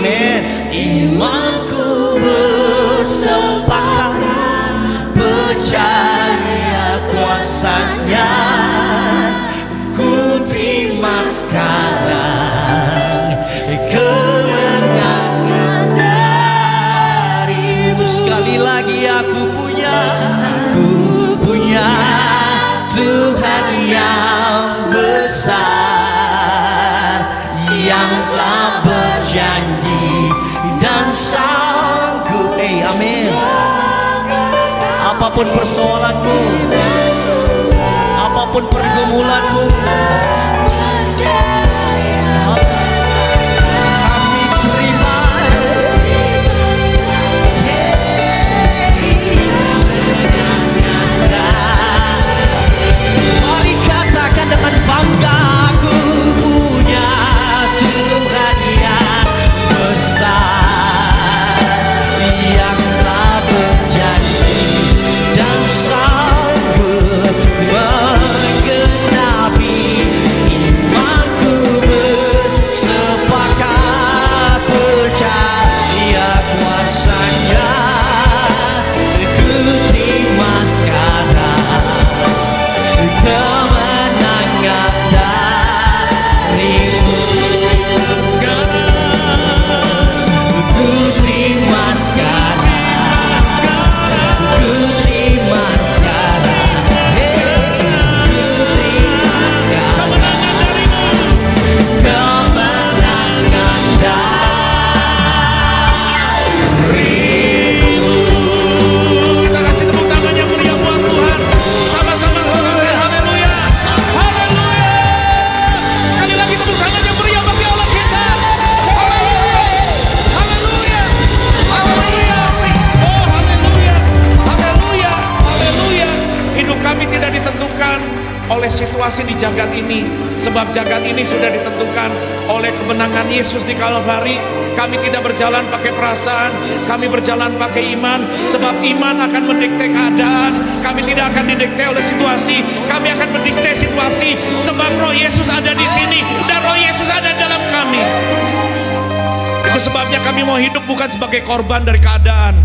Amin. Imanku bersepakat, percaya kuasanya, ku terima sekarang kemenangan darimu. Sekali lagi aku punya Tuhan yang besar, yang telah berjanji dan sanggup. Amin. Apapun persoalanmu, apapun pergumulanmu, kami terima. Mari katakan dengan bangga, aku punya Tuhan yang besar, yang telah berjanji dan sanggup menggenapi. Imanku bersepakat, percaya kuasanya, ku terima sekarang kemenangan darimu. Ku terima sekarang, ku terima sekarang, ku terima sekarang kemenangan darimu. Kita kasih tepuk tangan yang meriah buat Tuhan. Sama-sama saudara, haleluya, haleluya. Sekali lagi tepuk tangan yang meriah bagi Allah kita. Haleluya, haleluya, haleluya. Oh haleluya, haleluya, haleluya. Hidup kami tidak ditentukan oleh situasi di jagat ini, sebab jagat ini sudah ditentukan oleh kemenangan Yesus di Kalvari. Kami tidak berjalan pakai perasaan, kami berjalan pakai iman, sebab iman akan mendikte keadaan. Kami tidak akan didikte oleh situasi, kami akan mendikte situasi, sebab Roh Yesus ada di sini dan Roh Yesus ada dalam kami. Itu sebabnya kami mau hidup bukan sebagai korban dari keadaan.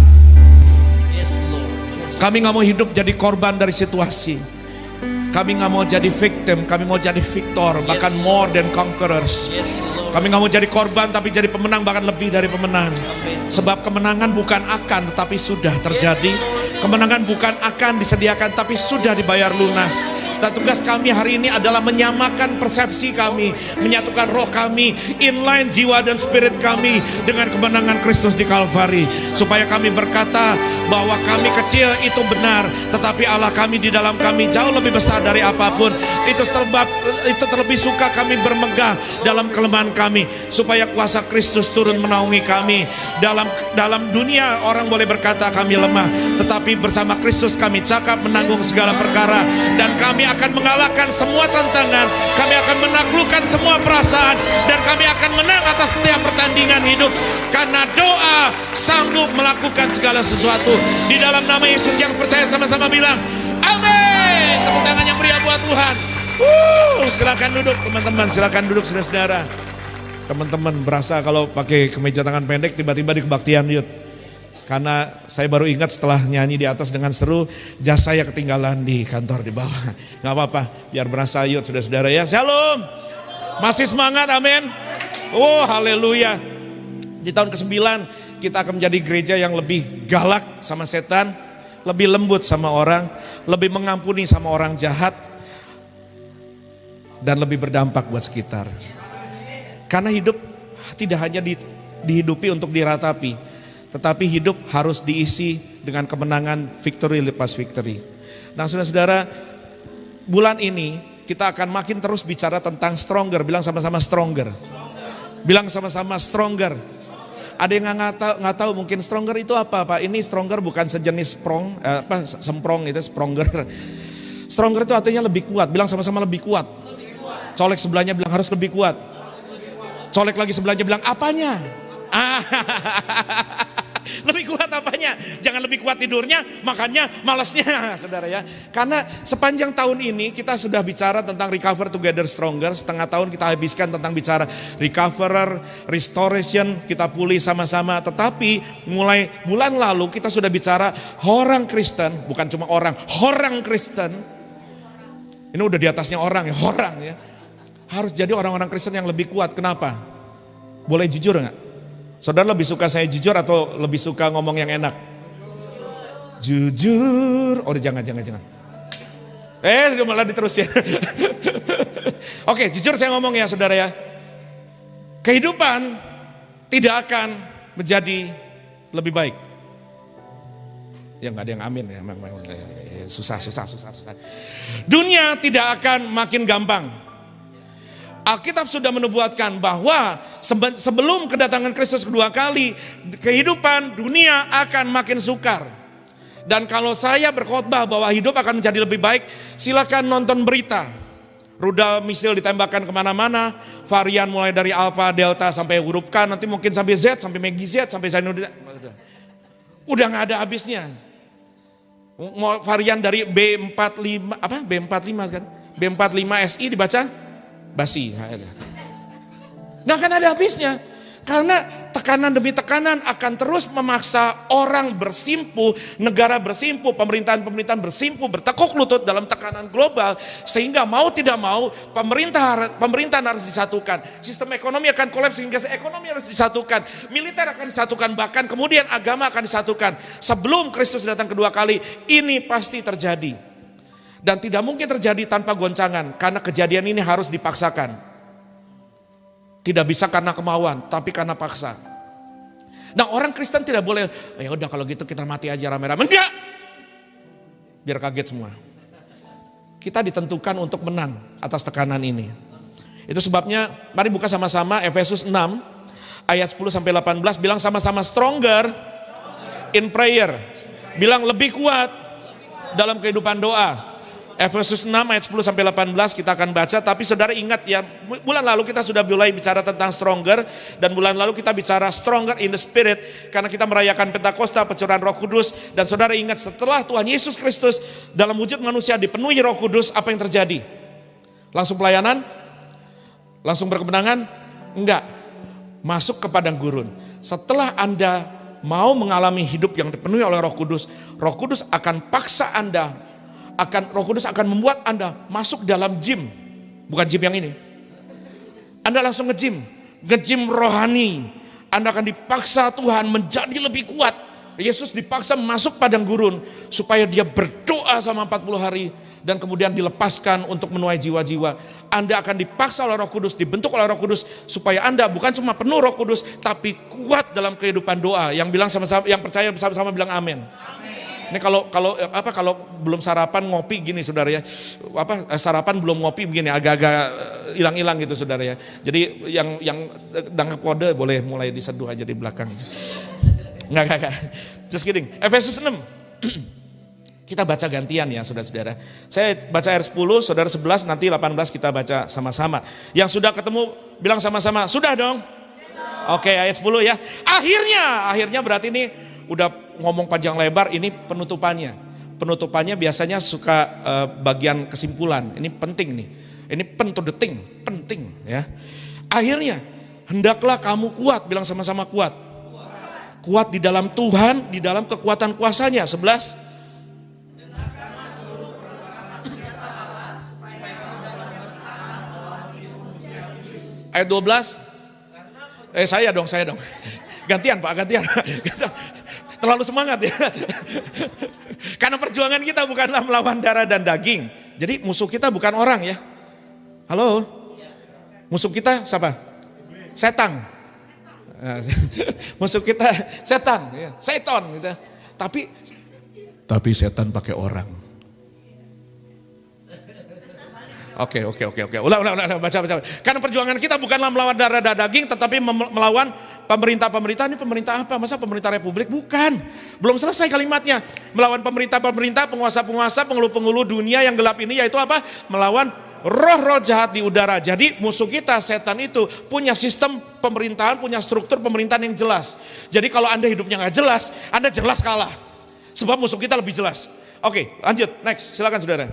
Yes Lord, yes. Kami gak mau hidup jadi korban dari situasi. Kami gak mau jadi victim, kami mau jadi victor, bahkan more than conquerors. Yes Lord. Kami gak mau jadi korban tapi jadi pemenang, bahkan lebih dari pemenang. Sebab kemenangan bukan akan tetapi sudah terjadi. Kemenangan bukan akan disediakan tapi sudah dibayar lunas. Dan tugas kami hari ini adalah menyamakan persepsi kami, menyatukan roh kami, inline jiwa dan spirit kami dengan kemenangan Kristus di Kalvari. Supaya kami berkata bahwa kami kecil itu benar, tetapi Allah kami di dalam kami jauh lebih besar dari apapun. Itu terlebih suka kami bermegah dalam kelemahan kami, supaya kuasa Kristus turun menaungi kami. Dalam dunia orang boleh berkata kami lemah, tetapi bersama Kristus kami cakap menanggung segala perkara. Dan kami akan mengalahkan semua tantangan, kami akan menaklukkan semua perasaan, dan kami akan menang atas setiap pertandingan hidup. Karena doa sanggup melakukan segala sesuatu. Di dalam nama Yesus yang percaya sama-sama bilang amin. Tepuk tangan yang meriah buat Tuhan. Silakan duduk teman-teman, silakan duduk saudara-saudara. Teman-teman berasa kalau pakai kemeja tangan pendek tiba-tiba di kebaktian youth. Karena saya baru ingat setelah nyanyi di atas dengan seru, jas saya ketinggalan di kantor di bawah. Gak apa-apa, biar berasa youth saudara-saudara ya. Shalom. Masih semangat, amin. Oh haleluya. Di tahun ke-9 kita akan menjadi gereja yang lebih galak sama setan, lebih lembut sama orang, lebih mengampuni sama orang jahat, dan lebih berdampak buat sekitar. Karena hidup tidak hanya dihidupi untuk diratapi, tetapi hidup harus diisi dengan kemenangan, victory lepas victory. Nah saudara-saudara, bulan ini kita akan makin terus bicara tentang stronger. Bilang sama-sama stronger. Bilang sama-sama stronger. Ada yang nggak tahu mungkin stronger itu apa Pak? Ini stronger bukan sejenis semprong itu stronger. Stronger itu artinya lebih kuat. Bilang sama-sama lebih kuat. Colek sebelahnya bilang harus lebih kuat. Colek lagi sebelahnya bilang apanya? Lebih kuat apanya? Jangan lebih kuat tidurnya, makannya, malasnya, saudara ya. Karena sepanjang tahun ini kita sudah bicara tentang recover together stronger. Setengah tahun kita habiskan tentang bicara recoverer, restoration, kita pulih sama-sama. Tetapi mulai bulan lalu kita sudah bicara orang Kristen, bukan cuma orang Kristen. Ini udah di atasnya orang ya. Harus jadi orang-orang Kristen yang lebih kuat. Kenapa? Boleh jujur nggak? Saudara lebih suka saya jujur atau lebih suka ngomong yang enak? Jujur. Oh jangan. Malah diterusin. Oke, jujur saya ngomong ya saudara ya. Kehidupan tidak akan menjadi lebih baik. Ya nggak ada yang amin ya. Susah. Dunia tidak akan makin gampang. Alkitab sudah menubuatkan bahwa sebelum kedatangan Kristus kedua kali, kehidupan dunia akan makin sukar. Dan kalau saya berkhotbah bahwa hidup akan menjadi lebih baik, silakan nonton berita. Rudal misil ditembakkan kemana-mana, varian mulai dari Alpha, Delta sampai huruf K, nanti mungkin sampai Z, sampai Megi Z, sampai Zainuddin. Udah nggak ada habisnya. Varian dari B45 kan? B45 SI dibaca basi. Nggak akan ada habisnya. Karena tekanan demi tekanan akan terus memaksa orang bersimpu, negara bersimpu, pemerintahan bersimpu, bertekuk lutut dalam tekanan global. Sehingga mau tidak mau pemerintahan harus disatukan. Sistem ekonomi akan kolaps sehingga ekonomi harus disatukan. Militer akan disatukan, bahkan kemudian agama akan disatukan. Sebelum Kristus datang kedua kali, ini pasti terjadi. Dan tidak mungkin terjadi tanpa goncangan, karena kejadian ini harus dipaksakan. Tidak bisa karena kemauan, tapi karena paksa. Nah, orang Kristen tidak boleh, ya udah kalau gitu kita mati aja rame-rame. Enggak! Biar kaget semua. Kita ditentukan untuk menang atas tekanan ini. Itu sebabnya, mari buka sama-sama Efesus 6 ayat 10 sampai 18, bilang sama-sama stronger in prayer. Bilang lebih kuat dalam kehidupan doa. Efesus 6 ayat 10 sampai 18 kita akan baca, tapi saudara ingat ya, bulan lalu kita sudah mulai bicara tentang stronger, dan bulan lalu kita bicara stronger in the spirit, karena kita merayakan Pentakosta, pencurahan Roh Kudus, dan saudara ingat setelah Tuhan Yesus Kristus dalam wujud manusia dipenuhi Roh Kudus, apa yang terjadi? Langsung pelayanan? Langsung berkemenangan? Enggak, masuk ke padang gurun. Setelah Anda mau mengalami hidup yang dipenuhi oleh Roh Kudus akan paksa Anda, Roh Kudus akan membuat Anda masuk dalam gym. Bukan gym yang ini. Anda langsung nge-gym rohani. Anda akan dipaksa Tuhan menjadi lebih kuat. Yesus dipaksa masuk padang gurun supaya dia berdoa sama 40 hari dan kemudian dilepaskan untuk menuai jiwa-jiwa. Anda akan dipaksa oleh Roh Kudus, dibentuk oleh Roh Kudus supaya Anda bukan cuma penuh Roh Kudus tapi kuat dalam kehidupan doa. Yang bilang sama-sama, yang percaya bersama-sama bilang amin. Ini kalau belum sarapan ngopi gini saudara ya, sarapan belum ngopi begini agak-agak hilang-hilang gitu saudara ya. Jadi yang dangkap kode boleh mulai diseduh aja di belakang. Enggak. Just kidding. Efesus 6. Kita baca gantian ya saudara-saudara. Saya baca ayat 10, saudara 11, nanti 18 kita baca sama-sama. Yang sudah ketemu bilang sama-sama, sudah dong? Oke, ayat 10 ya. Akhirnya berarti ini udah ngomong panjang lebar, ini penutupannya. Penutupannya biasanya suka bagian kesimpulan. Ini penting nih. Ini penting ya. Akhirnya hendaklah kamu kuat, bilang sama-sama kuat. Kuat di dalam Tuhan, di dalam kekuatan kuasanya. 11. Ayat 12. Saya dong. Gantian Pak. Terlalu semangat ya. Karena perjuangan kita bukanlah melawan darah dan daging. Jadi musuh kita bukan orang ya. Halo? Musuh kita siapa? Setan. Musuh kita setan, ya. Seton gitu. Tapi setan pakai orang. Oke. Ulang, baca. Karena perjuangan kita bukanlah melawan darah dan daging, tetapi melawan pemerintah. Ini pemerintah apa? Masa pemerintah republik? Bukan. Belum selesai kalimatnya. Melawan pemerintah, penguasa-penguasa, penghulu-penghulu dunia yang gelap ini, yaitu apa? Melawan roh-roh jahat di udara. Jadi musuh kita setan itu punya sistem pemerintahan, punya struktur pemerintahan yang jelas. Jadi kalau Anda hidupnya nggak jelas, Anda jelas kalah. Sebab musuh kita lebih jelas. Oke, lanjut, next, silakan saudara.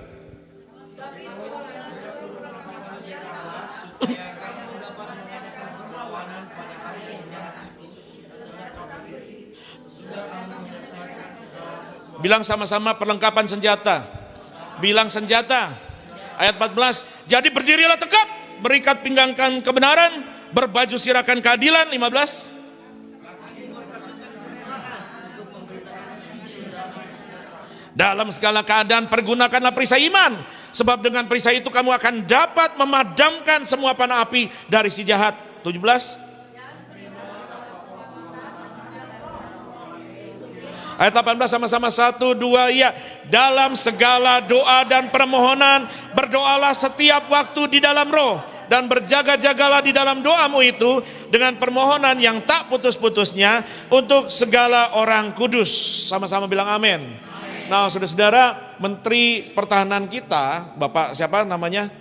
Bilang sama-sama perlengkapan senjata. Bilang senjata. Ayat 14. Jadi berdirilah tegap, berikat pinggangkan kebenaran, berbaju sirahkan keadilan. 15. Dalam segala keadaan pergunakanlah perisai iman, sebab dengan perisai itu kamu akan dapat memadamkan semua panah api dari si jahat. 17. Ayat 18 sama-sama 1, 2, ya. Dalam segala doa dan permohonan berdoalah setiap waktu di dalam roh, dan berjaga-jagalah di dalam doamu itu dengan permohonan yang tak putus-putusnya untuk segala orang kudus. Sama-sama bilang amin. Nah, saudara-saudara, Menteri Pertahanan kita, Bapak siapa namanya?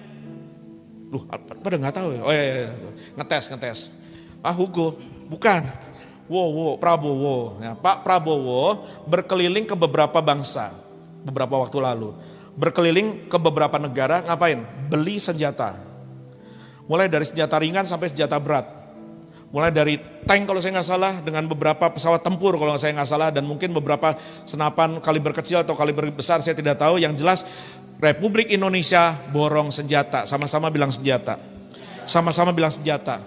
Pada nggak tahu ya? Oh iya. Ngetes. Hugo, bukan. Prabowo. Ya, Pak Prabowo berkeliling ke beberapa bangsa beberapa waktu lalu. Berkeliling ke beberapa negara, ngapain? Beli senjata. Mulai dari senjata ringan sampai senjata berat. Mulai dari tank kalau saya nggak salah, dengan beberapa pesawat tempur kalau saya nggak salah, dan mungkin beberapa senapan kaliber kecil atau kaliber besar, saya tidak tahu. Yang jelas Republik Indonesia borong senjata. Sama-sama bilang senjata. Sama-sama bilang senjata.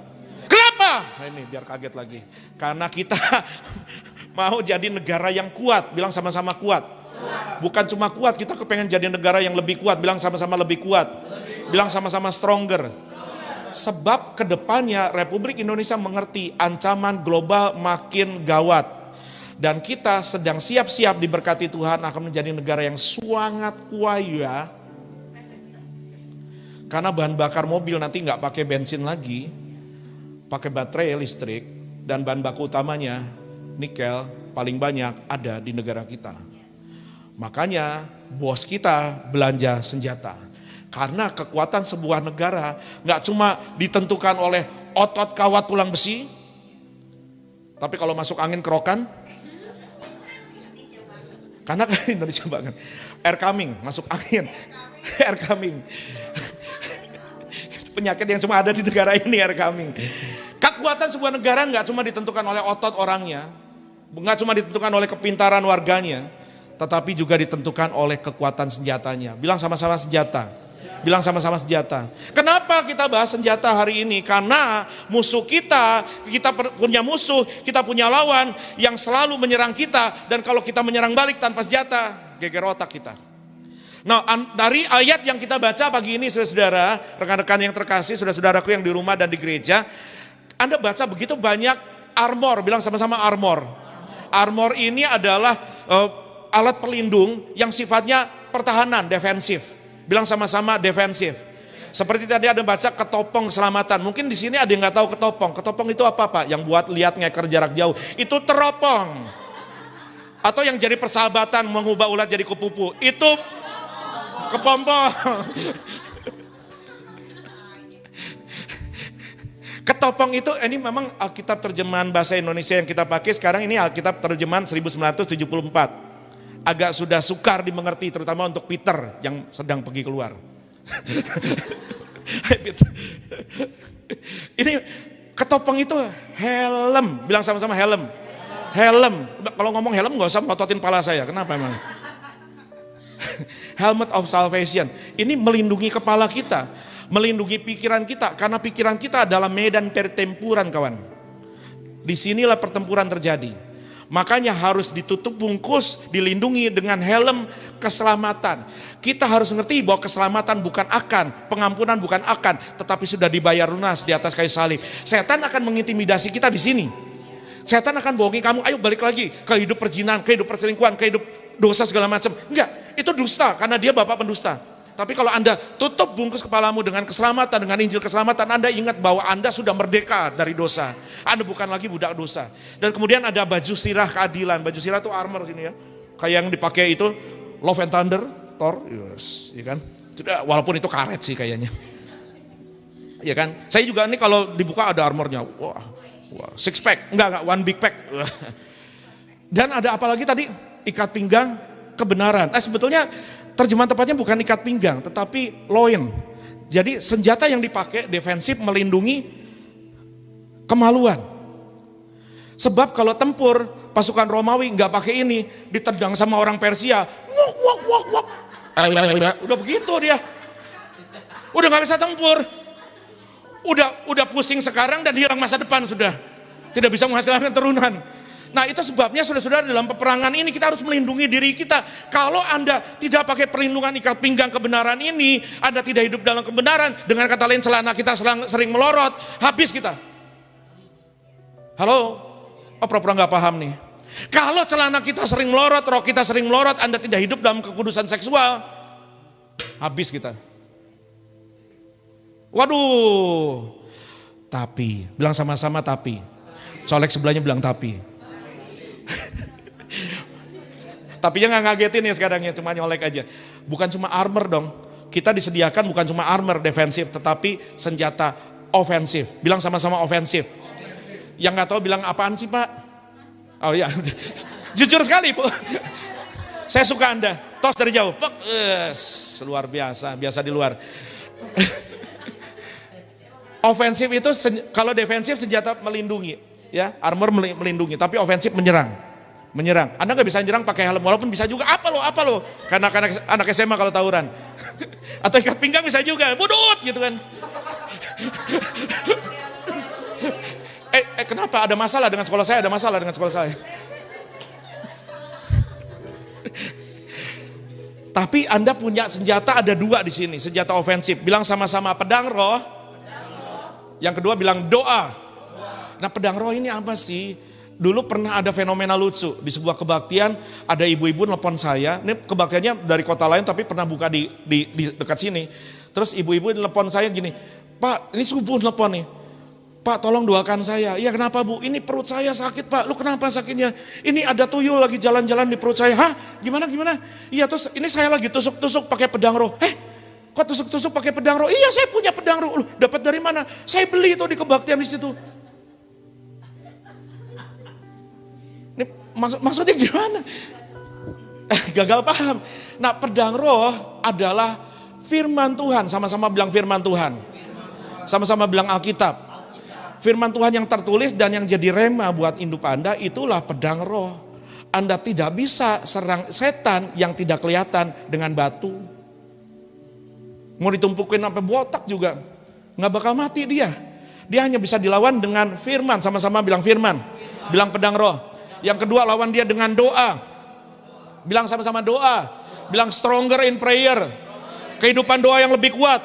Kenapa? Nah ini biar kaget lagi. Karena kita mau jadi negara yang kuat. Bilang sama-sama kuat. Bukan cuma kuat, kita kepengen jadi negara yang lebih kuat. Bilang sama-sama lebih kuat. Bilang sama-sama stronger. Sebab kedepannya Republik Indonesia mengerti ancaman global makin gawat. Dan kita sedang siap-siap diberkati Tuhan akan menjadi negara yang sangat kaya. Karena bahan bakar mobil nanti nggak pakai bensin lagi, pakai baterai listrik, dan bahan baku utamanya nikel paling banyak ada di negara kita. Makanya bos kita belanja senjata. Karena kekuatan sebuah negara nggak cuma ditentukan oleh otot kawat tulang besi, tapi kalau masuk angin kerokan. Karena kan Indonesia banget. Air coming, masuk angin. Air coming. Penyakit yang cuma ada di negara ini, air coming. Kekuatan sebuah negara nggak cuma ditentukan oleh otot orangnya, nggak cuma ditentukan oleh kepintaran warganya, tetapi juga ditentukan oleh kekuatan senjatanya. Bilang sama-sama senjata. Bilang sama-sama senjata. Kenapa kita bahas senjata hari ini? Karena musuh kita punya musuh, kita punya lawan yang selalu menyerang kita. Dan kalau kita menyerang balik tanpa senjata, geger otak kita. Nah, dari ayat yang kita baca pagi ini, saudara-saudara, rekan-rekan yang terkasih, saudara-saudaraku yang di rumah dan di gereja, Anda baca begitu banyak armor. Bilang sama-sama armor. Armor ini adalah alat pelindung yang sifatnya pertahanan, defensif. Bilang sama-sama defensif. Seperti tadi ada baca ketopong keselamatan. Mungkin di sini ada yang nggak tahu ketopong. Ketopong itu apa Pak? Yang buat lihat ngeker jarak jauh. Itu teropong. Atau yang jadi persahabatan mengubah ulat jadi kupu-kupu. Itu kepompong. Ketopong itu ini memang Alkitab terjemahan bahasa Indonesia yang kita pakai sekarang ini Alkitab terjemahan 1974. Agak sudah sukar dimengerti, terutama untuk Peter yang sedang pergi keluar. Ini ketopong itu helm, bilang sama-sama helm. Helm, kalau ngomong helm gak usah melototin pala saya, kenapa emang? Helmet of salvation, ini melindungi kepala kita, melindungi pikiran kita, karena pikiran kita adalah medan pertempuran kawan. Disinilah pertempuran terjadi. Makanya harus ditutup bungkus, dilindungi dengan helm keselamatan. Kita harus ngerti bahwa keselamatan bukan akan, pengampunan bukan akan, tetapi sudah dibayar lunas di atas kayu salib. Setan akan mengintimidasi kita di sini. Setan akan bohongi kamu, ayo balik lagi ke hidup perjinan, ke hidup perselingkuhan, ke hidup dosa segala macam. Enggak, itu dusta karena dia bapak pendusta. Tapi kalau Anda tutup bungkus kepalamu dengan keselamatan, dengan Injil keselamatan, Anda ingat bahwa Anda sudah merdeka dari dosa. Anda bukan lagi budak dosa. Dan kemudian ada baju sirah keadilan. Baju sirah itu armor sini ya. Kayak yang dipakai itu Love and Thunder, Thor, yes, ya kan? Walaupun itu karet sih kayaknya. Ya kan? Saya juga ini kalau dibuka ada armornya. Wah, six pack. Enggak, one big pack. Dan ada apa lagi tadi? Ikat pinggang kebenaran. Nah, sebetulnya terjemahan tepatnya bukan ikat pinggang, tetapi loin. Jadi senjata yang dipakai defensif melindungi kemaluan. Sebab kalau tempur pasukan Romawi nggak pakai ini, ditendang sama orang Persia, wok. Udah begitu dia. Udah nggak bisa tempur. Udah pusing sekarang dan hilang masa depan sudah. Tidak bisa menghasilkan keturunan. Nah, itu sebabnya saudara-saudara dalam peperangan ini kita harus melindungi diri kita. Kalau Anda tidak pakai perlindungan ikat pinggang kebenaran ini, Anda tidak hidup dalam kebenaran. Dengan kata lain, celana kita sering melorot, habis kita. Halo? Oh, pura-pura nggak paham nih. Kalau celana kita sering melorot, rok kita sering melorot, Anda tidak hidup dalam kekudusan seksual, habis kita. Waduh. Tapi, bilang sama-sama tapi. Colek sebelahnya bilang tapi. Tapi yang nggak ngagetin ya sekarang ya, cuma nyolek aja. Bukan cuma armor dong. Kita disediakan bukan cuma armor defensif, tetapi senjata ofensif. Bilang sama-sama ofensif. Yang nggak tahu bilang apaan sih Pak? Oh iya, jujur sekali Bu. Saya suka Anda. Tos dari jauh. Luar biasa, biasa di luar. Ofensif itu kalau defensif senjata melindungi, ya armor melindungi, tapi ofensif menyerang. Anda nggak bisa nyerang pakai helm, walaupun bisa juga apa lo, karena anak SMA kalau tawuran, atau ikat pinggang bisa juga, budut gitu kan. Kenapa ada masalah dengan sekolah saya? Ada masalah dengan sekolah saya. Tapi Anda punya senjata ada dua di sini, senjata ofensif. Bilang sama-sama pedang roh. Yang kedua bilang doa. Nah, pedang roh ini apa sih? Dulu pernah ada fenomena lucu di sebuah kebaktian, ada ibu-ibu nelpon saya. Ini kebaktiannya dari kota lain tapi pernah buka di dekat sini. Terus ibu-ibu nelpon saya gini, "Pak, ini subuh nelpon nih. Pak, tolong doakan saya." "Iya, kenapa Bu?" "Ini perut saya sakit Pak." "Lu kenapa sakitnya?" "Ini ada tuyul lagi jalan-jalan di perut saya." "Hah? Gimana?" "Iya, terus ini saya lagi tusuk-tusuk pakai pedang roh." "Kok tusuk-tusuk pakai pedang roh?" "Iya, saya punya pedang roh." "Loh, dapat dari mana?" "Saya beli itu di kebaktian di situ." Ini maksudnya gimana? Gagal paham. Nah, pedang roh adalah firman Tuhan. Sama-sama bilang firman Tuhan. Sama-sama bilang Alkitab. Firman Tuhan yang tertulis dan yang jadi rema buat hidup Anda, itulah pedang roh. Anda tidak bisa serang setan yang tidak kelihatan dengan batu. Mau ditumpukin sampai botak juga nggak bakal mati dia. Dia hanya bisa dilawan dengan firman. Sama-sama bilang firman. Bilang pedang roh. Yang kedua, lawan dia dengan doa. Bilang sama-sama doa. Bilang stronger in prayer. Kehidupan doa yang lebih kuat.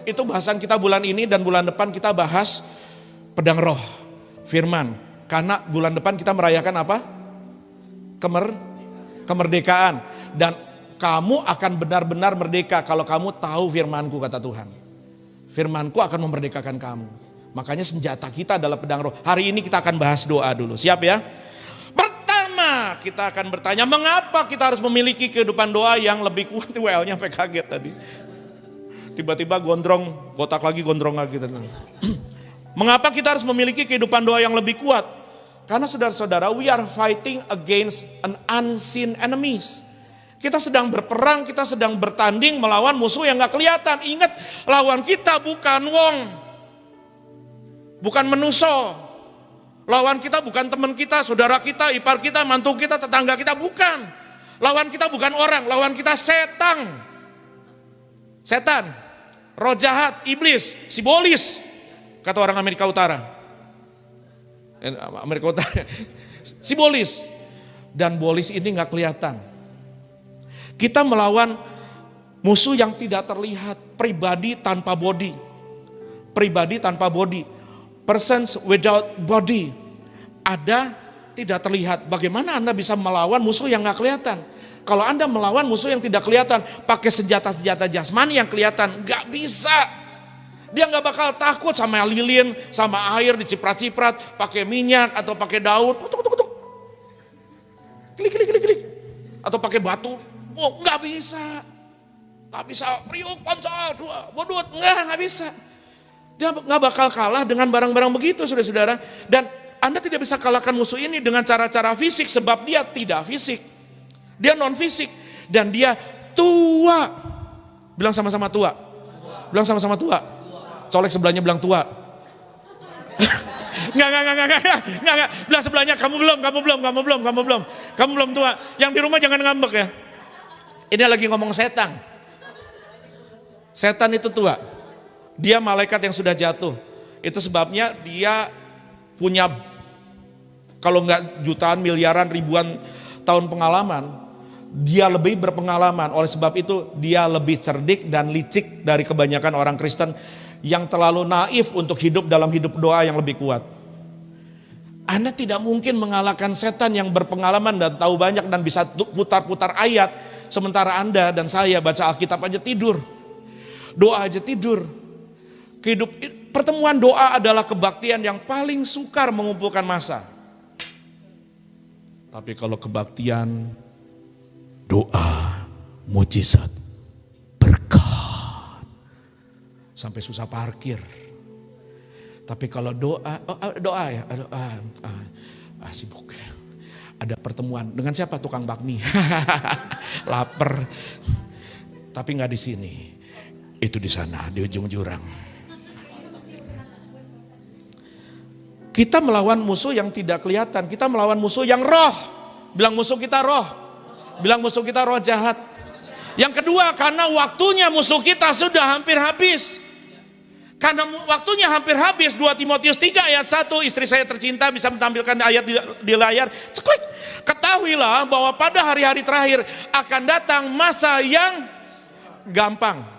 Itu bahasan kita bulan ini, dan bulan depan kita bahas pedang roh, firman. Karena bulan depan kita merayakan apa? Kemerdekaan. Dan kamu akan benar-benar merdeka kalau kamu tahu firmanku, kata Tuhan. Firmanku akan memerdekakan kamu. Makanya senjata kita adalah pedang roh. Hari ini kita akan bahas doa dulu. Siap ya? Pertama, kita akan bertanya, mengapa kita harus memiliki kehidupan doa yang lebih kuat? WL-nya sampai kaget tadi. Tiba-tiba gondrong, botak lagi, gondrong lagi. Mengapa kita harus memiliki kehidupan doa yang lebih kuat? Karena saudara-saudara, we are fighting against an unseen enemies. Kita sedang berperang, kita sedang bertanding melawan musuh yang gak kelihatan. Ingat, lawan kita bukan wong, bukan menuso. Lawan kita bukan teman kita, saudara kita, ipar kita, mantu kita, tetangga kita, bukan. Lawan kita bukan orang, lawan kita setan. Setan, roh jahat, iblis, sibolis, kata orang Amerika Utara. Amerika Utara, sibolis. Dan bolis ini gak kelihatan. Kita melawan musuh yang tidak terlihat, pribadi tanpa body. Pribadi tanpa body. Persons without body. Ada, tidak terlihat. Bagaimana Anda bisa melawan musuh yang gak kelihatan? Kalau Anda melawan musuh yang tidak kelihatan, pakai senjata-senjata jasmani yang kelihatan, gak bisa. Dia gak bakal takut sama lilin, sama air diciprat-ciprat, pakai minyak atau pakai daun, kutuk. Klik. Atau pakai batu. Oh, gak bisa. Tak bisa priuk, ponsel, bodut, nggak bisa. Dia nggak bakal kalah dengan barang-barang begitu, saudara-saudara. Dan Anda tidak bisa kalahkan musuh ini dengan cara-cara fisik, sebab dia tidak fisik. Dia non fisik. Dan dia tua. Bilang sama-sama tua. Bilang sama-sama tua. Colek sebelahnya bilang tua. Enggak. Bilang sebelahnya kamu belum tua. Yang di rumah jangan ngambek ya. Ini lagi ngomong setan. Setan itu tua. Dia malaikat yang sudah jatuh. Itu sebabnya dia punya, kalau enggak jutaan, miliaran, ribuan tahun pengalaman. Dia lebih berpengalaman. Oleh sebab itu dia lebih cerdik dan licik dari kebanyakan orang Kristen yang terlalu naif untuk hidup dalam hidup doa yang lebih kuat. Anda tidak mungkin mengalahkan setan yang berpengalaman dan tahu banyak dan bisa putar-putar ayat. Sementara Anda dan saya baca Alkitab aja tidur. Doa aja tidur. Pertemuan doa adalah kebaktian yang paling sukar mengumpulkan massa. Tapi kalau kebaktian doa, mujizat, berkat, sampai susah parkir. Tapi kalau doa sibuk. Ada pertemuan dengan siapa? Tukang bakmi. Laper. Tapi nggak di sini. Itu di sana, di ujung jurang. Kita melawan musuh yang tidak kelihatan. Kita melawan musuh yang roh. Bilang musuh kita roh. Bilang musuh kita roh jahat. Yang kedua, karena waktunya musuh kita sudah hampir habis. Karena waktunya hampir habis. 2 Timotius 3 ayat 1. Istri saya tercinta bisa menampilkan ayat di layar. Ceklik. Ketahuilah bahwa pada hari-hari terakhir akan datang masa yang gampang.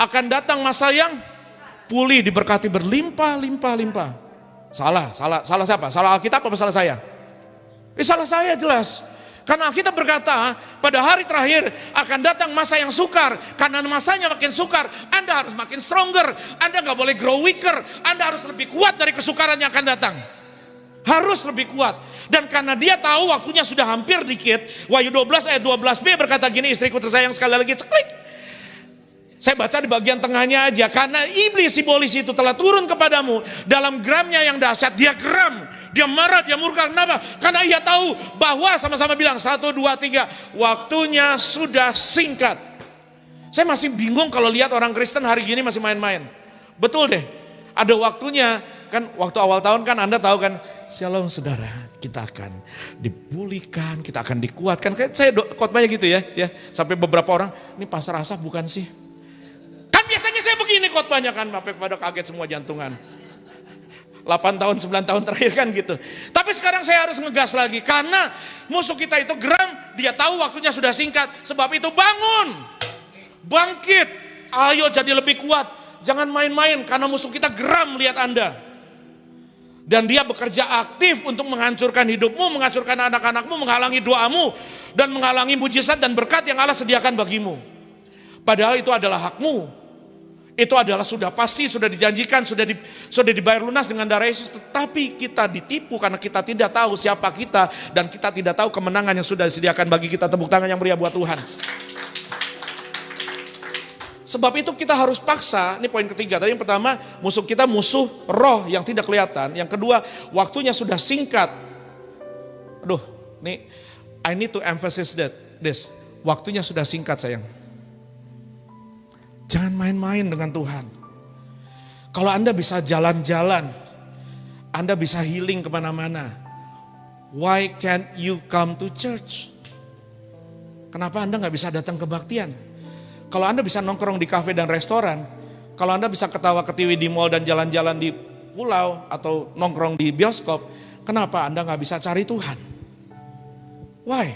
Akan datang masa yang pulih, diberkati berlimpah-limpah. Salah siapa? Salah Alkitab apa salah saya? Salah saya jelas. Karena kita berkata pada hari terakhir akan datang masa yang sukar. Karena masanya makin sukar, Anda harus makin stronger. Anda gak boleh grow weaker. Anda harus lebih kuat dari kesukaran yang akan datang. Harus lebih kuat. Dan karena dia tahu waktunya sudah hampir dikit. Wahyu 12 ayat 12b berkata gini, istriku tersayang, sekali lagi ceklik. Saya baca di bagian tengahnya aja. Karena iblis si polisi itu telah turun kepadamu dalam geramnya yang dahsyat. Dia geram, dia marah, dia murka. Kenapa? Karena ia tahu bahwa, sama-sama bilang 1, 2, 3, waktunya sudah singkat. Saya masih bingung kalau lihat orang Kristen hari gini masih main-main. Betul deh, ada waktunya. Kan waktu awal tahun kan Anda tahu kan, shalom saudara, kita akan dipulihkan, kita akan dikuatkan. Kayak saya khotbahnya gitu ya. Sampai beberapa orang, ini Pastor Asaf bukan sih? Biasanya saya begini khotbahnya kan, sampai pada kaget semua jantungan. 8 tahun, 9 tahun terakhir kan gitu. Tapi sekarang saya harus ngegas lagi. Karena musuh kita itu geram, dia tahu waktunya sudah singkat. Sebab itu bangun, bangkit, ayo jadi lebih kuat. Jangan main-main karena musuh kita geram lihat Anda. Dan dia bekerja aktif untuk menghancurkan hidupmu, menghancurkan anak-anakmu, menghalangi doamu. Dan menghalangi mujizat dan berkat yang Allah sediakan bagimu. Padahal itu adalah hakmu. Itu adalah sudah pasti, sudah dijanjikan, sudah dibayar lunas dengan darah Yesus. Tetapi kita ditipu karena kita tidak tahu siapa kita. Dan kita tidak tahu kemenangan yang sudah disediakan bagi kita. Tepuk tangan yang meriah buat Tuhan. Sebab itu kita harus paksa. Ini poin ketiga. Tadi yang pertama, musuh kita musuh roh yang tidak kelihatan. Yang kedua, waktunya sudah singkat. Aduh, nih I need to emphasize this. Waktunya sudah singkat sayang. Jangan main-main dengan Tuhan. Kalau Anda bisa jalan-jalan, Anda bisa healing kemana-mana. Why can't you come to church? Kenapa Anda gak bisa datang ke kebaktian? Kalau Anda bisa nongkrong di kafe dan restoran, kalau Anda bisa ketawa-ketiwi di mall dan jalan-jalan di pulau atau nongkrong di bioskop, kenapa Anda gak bisa cari Tuhan? Why?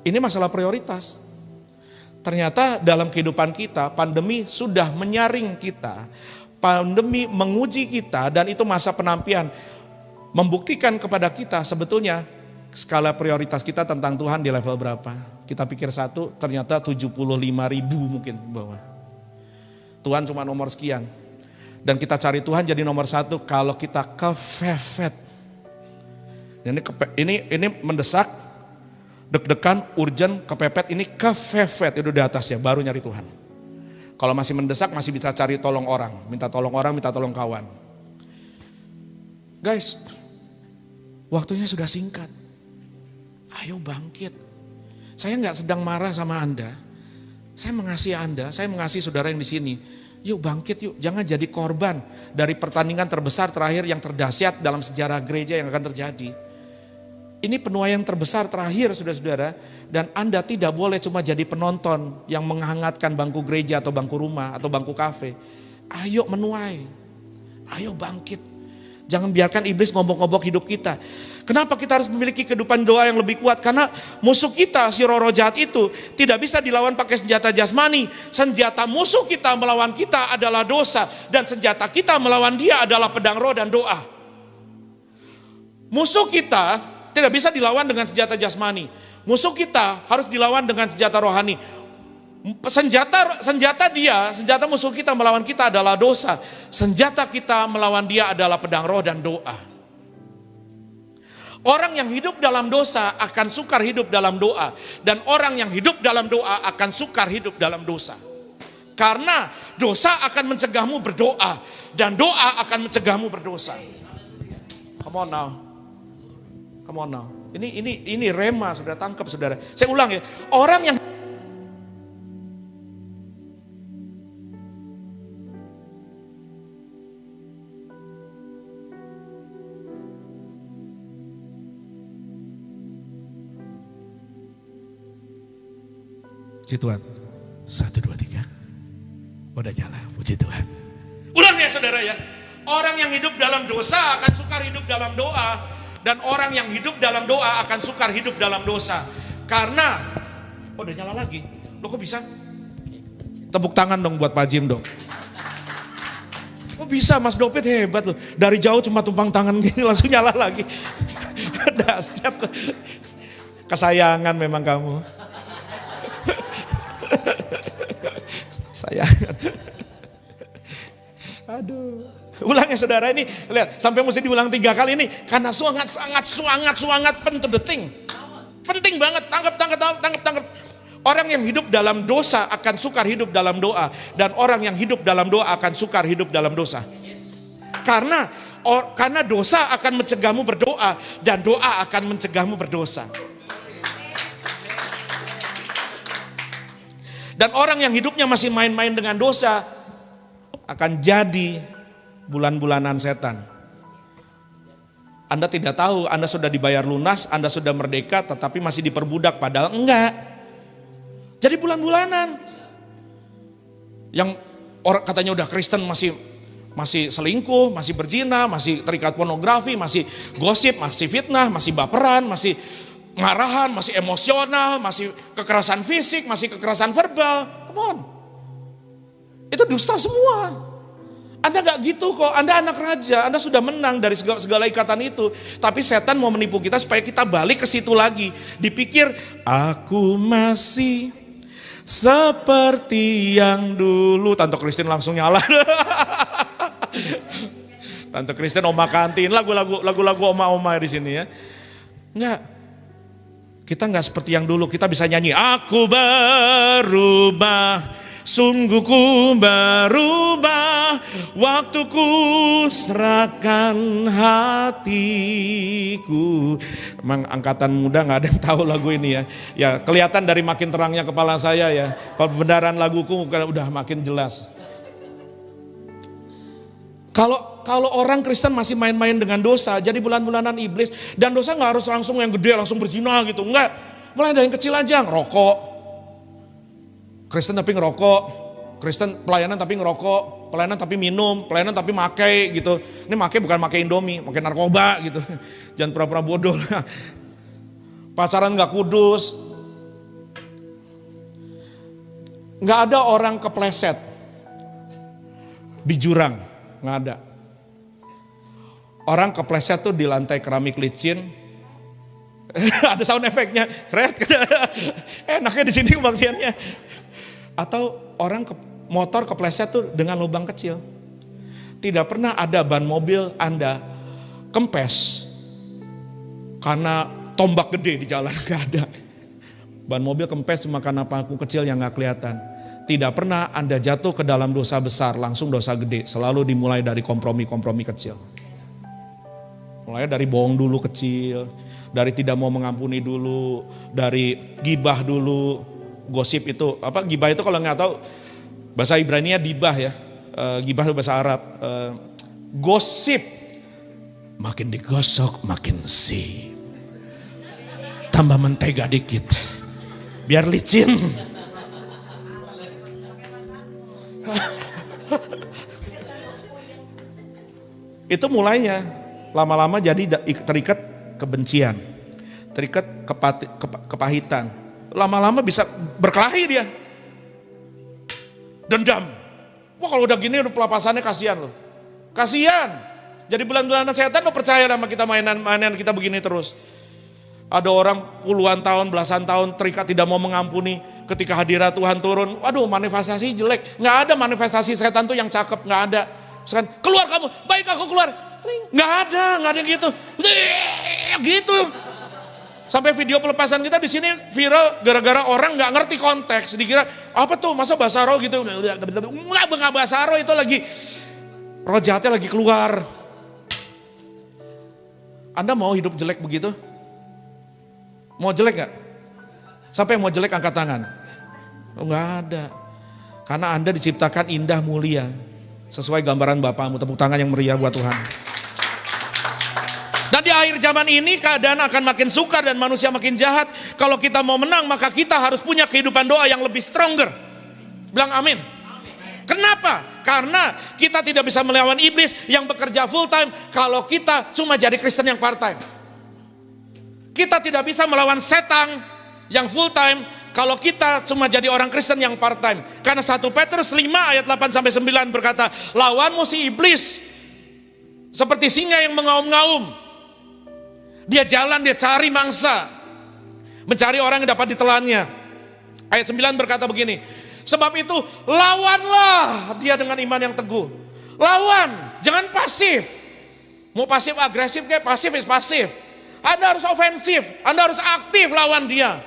Ini masalah prioritas. Ternyata dalam kehidupan kita, pandemi sudah menyaring kita. Pandemi menguji kita dan itu masa penampian. Membuktikan kepada kita sebetulnya skala prioritas kita tentang Tuhan di level berapa. Kita pikir 1, ternyata 75.000 mungkin bawah. Tuhan cuma nomor sekian. Dan kita cari Tuhan jadi nomor 1 kalau kita kefefet. Ini mendesak, deg-degan, urgent, kepepet, ini kefefet, itu di atas ya, baru nyari Tuhan. Kalau masih mendesak, masih bisa cari tolong orang, minta tolong kawan. Guys, waktunya sudah singkat. Ayo bangkit. Saya nggak sedang marah sama Anda. Saya mengasihi Anda, saya mengasihi saudara yang di sini. Yuk bangkit yuk, jangan jadi korban dari pertandingan terbesar terakhir yang terdahsyat dalam sejarah gereja yang akan terjadi. Ini penuaian terbesar terakhir saudara-saudara, dan Anda tidak boleh cuma jadi penonton yang menghangatkan bangku gereja atau bangku rumah atau bangku kafe. Ayo menuai, ayo bangkit. Jangan biarkan iblis ngobok-ngobok hidup kita. Kenapa kita harus memiliki kehidupan doa yang lebih kuat? Karena musuh kita, si roh jahat itu tidak bisa dilawan pakai senjata jasmani. Senjata musuh kita melawan kita adalah dosa, dan senjata kita melawan dia adalah pedang roh dan doa. Musuh kita tidak bisa dilawan dengan senjata jasmani. Musuh kita harus dilawan dengan senjata rohani. Senjata musuh kita melawan kita adalah dosa. Senjata kita melawan dia adalah pedang roh dan doa. Orang yang hidup dalam dosa akan sukar hidup dalam doa. Dan orang yang hidup dalam doa akan sukar hidup dalam dosa. Karena dosa akan mencegahmu berdoa. Dan doa akan mencegahmu berdosa. Come on now. Come on now. Ini rema, sudah tangkap saudara. Saya ulang ya. Orang yang puji Tuhan. 1, 2, 3. Udah nyala, puji Tuhan. Ulang ya saudara ya. Orang yang hidup dalam dosa akan sukar hidup dalam doa. Dan orang yang hidup dalam doa akan sukar hidup dalam dosa. Karena, udah nyala lagi. Loh kok bisa? Tepuk tangan dong buat Pak Jim dong. Kok bisa Mas Dopet, hebat loh. Dari jauh cuma tumpang tangan gini langsung nyala lagi. Dahsyat. Kesayangan memang kamu. Sayangan. Aduh. Ulang ya saudara, ini lihat sampai mesti diulang 3 kali ini karena sangat penting. Penting banget, tangkap. Orang yang hidup dalam dosa akan sukar hidup dalam doa, dan orang yang hidup dalam doa akan sukar hidup dalam dosa. Karena dosa akan mencegahmu berdoa, dan doa akan mencegahmu berdosa. Dan orang yang hidupnya masih main-main dengan dosa akan jadi bulan-bulanan setan. Anda tidak tahu, Anda sudah dibayar lunas, Anda sudah merdeka, tetapi masih diperbudak, padahal enggak. Jadi bulan-bulanan. Yang orang katanya udah Kristen masih selingkuh, masih berzina, masih terikat pornografi, masih gosip, masih fitnah, masih baperan, masih marahan, masih emosional, masih kekerasan fisik, masih kekerasan verbal. Come on. Itu dusta semua. Anda gak gitu kok, Anda anak raja, Anda sudah menang dari segala ikatan itu. Tapi setan mau menipu kita supaya kita balik ke situ lagi. Dipikir, aku masih seperti yang dulu. Tante Christine langsung nyala. Tante Christine oma kantin, lagu-lagu oma-oma di sini ya. Enggak. Kita enggak seperti yang dulu, kita bisa nyanyi, aku berubah, sungguh ku berubah, waktuku serahkan hatiku. Emang angkatan muda gak ada yang tahu lagu ini ya. Ya kelihatan dari makin terangnya kepala saya ya, pembenaran laguku udah makin jelas. Kalau orang Kristen masih main-main dengan dosa, jadi bulan-bulanan iblis. Dan dosa gak harus langsung yang gede, langsung berzina gitu. Enggak, mulai dari yang kecil aja, ngerokok. Kristen tapi ngerokok. Kristen pelayanan tapi ngerokok. Pelayanan tapi minum, pelayanan tapi makai gitu. Ini makai bukan makai Indomie, makai narkoba gitu. Jangan pura-pura bodoh lah. Pacaran gak kudus. Gak ada orang kepleset di jurang, gak ada. Orang kepleset tuh di lantai keramik licin. Ada sound efeknya, ceret. Enaknya di sini kebaktiannya. Atau orang motor kepleset tuh dengan lubang kecil. Tidak pernah ada ban mobil Anda kempes karena tombak gede di jalan, gak ada. Ban mobil kempes cuma karena paku kecil yang gak kelihatan. Tidak pernah Anda jatuh ke dalam dosa besar, langsung dosa gede. Selalu dimulai dari kompromi-kompromi kecil. Mulai dari bohong dulu kecil, dari tidak mau mengampuni dulu, dari gibah dulu. Gosip itu, gibah itu kalau nggak tahu, bahasa Ibrani dibah ya. Gibah itu bahasa Arab. Gosip, makin digosok makin sip. Tambah mentega dikit, biar licin. Itu mulainya, lama-lama jadi terikat kebencian, terikat kepahitan. Lama-lama bisa berkelahi dia. Dendam. Wah kalau udah gini udah pelapasannya kasihan loh. Kasihan. Jadi bulan-bulanan setan lo percaya sama kita mainan kita begini terus. Ada orang puluhan tahun, belasan tahun terikat tidak mau mengampuni. Ketika hadirat Tuhan turun, waduh manifestasi jelek. Nggak ada manifestasi setan tuh yang cakep, nggak ada. Misalkan, keluar kamu, baik aku keluar. Nggak ada yang gitu. Gitu. Sampai video pelepasan kita di sini viral gara-gara orang nggak ngerti konteks. Dikira apa tuh masa bahasa roh gitu. Nggak bahasa roh itu lagi roh jahatnya lagi keluar. Anda mau hidup jelek begitu? Mau jelek nggak? Siapa yang mau jelek angkat tangan? Oh, nggak ada. Karena Anda diciptakan indah mulia. Sesuai gambaran Bapamu. Tepuk tangan yang meriah buat Tuhan. Dan di akhir zaman ini keadaan akan makin sukar dan manusia makin jahat. Kalau kita mau menang maka kita harus punya kehidupan doa yang lebih stronger. Bilang amin. Kenapa? Karena kita tidak bisa melawan iblis yang bekerja full time kalau kita cuma jadi Kristen yang part time. Kita tidak bisa melawan setan yang full time kalau kita cuma jadi orang Kristen yang part time. Karena 1 Petrus 5 ayat 8-9 berkata, lawanmu si iblis seperti singa yang mengaum-ngaum. Dia jalan, dia cari mangsa, mencari orang yang dapat ditelannya. Ayat 9 berkata begini, sebab itu lawanlah dia dengan iman yang teguh. Lawan, jangan pasif. Mau pasif agresif kayak pasif is pasif. Anda harus ofensif, Anda harus aktif lawan dia.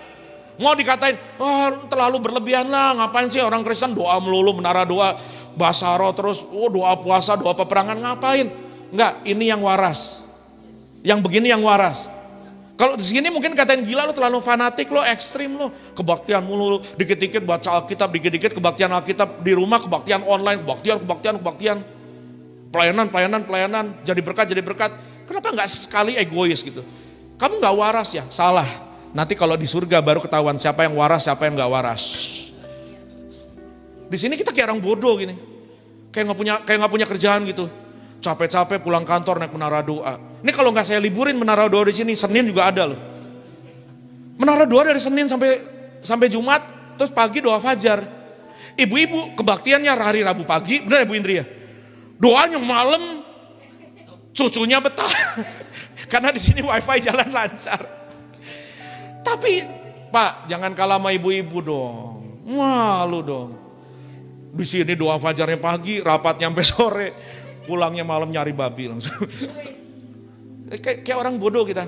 Mau dikatain, oh terlalu berlebihan lah, ngapain sih orang Kristen doa melulu, menara doa, bahasa roh terus, doa puasa, doa peperangan, ngapain? Enggak, ini yang waras. Yang begini yang waras. Kalau di sini mungkin katain gila lo, terlalu fanatik lo, ekstrim lo, kebaktian mulu, dikit-dikit baca Alkitab, dikit-dikit kebaktian Alkitab di rumah, kebaktian online, kebaktian, pelayanan, jadi berkat. Kenapa nggak sekali egois gitu? Kamu nggak waras ya? Salah. Nanti kalau di surga baru ketahuan siapa yang waras, siapa yang nggak waras. Di sini kita kayak orang bodoh gini, kayak nggak punya kerjaan gitu. Capek-capek pulang kantor naik menara doa. Ini kalau nggak saya liburin menara doa di sini, Senin juga ada loh. Menara doa dari Senin sampai Jumat, terus pagi doa fajar. Ibu-ibu kebaktiannya hari Rabu pagi, benar Ibu Indria? Doanya malam, cucunya betah. Karena di sini wifi jalan lancar. Tapi Pak, jangan kalah sama ibu-ibu dong. Malu dong. Di sini doa fajarnya pagi, rapat nyampe sore. Pulangnya malam nyari babi langsung. Kayak orang bodoh kita.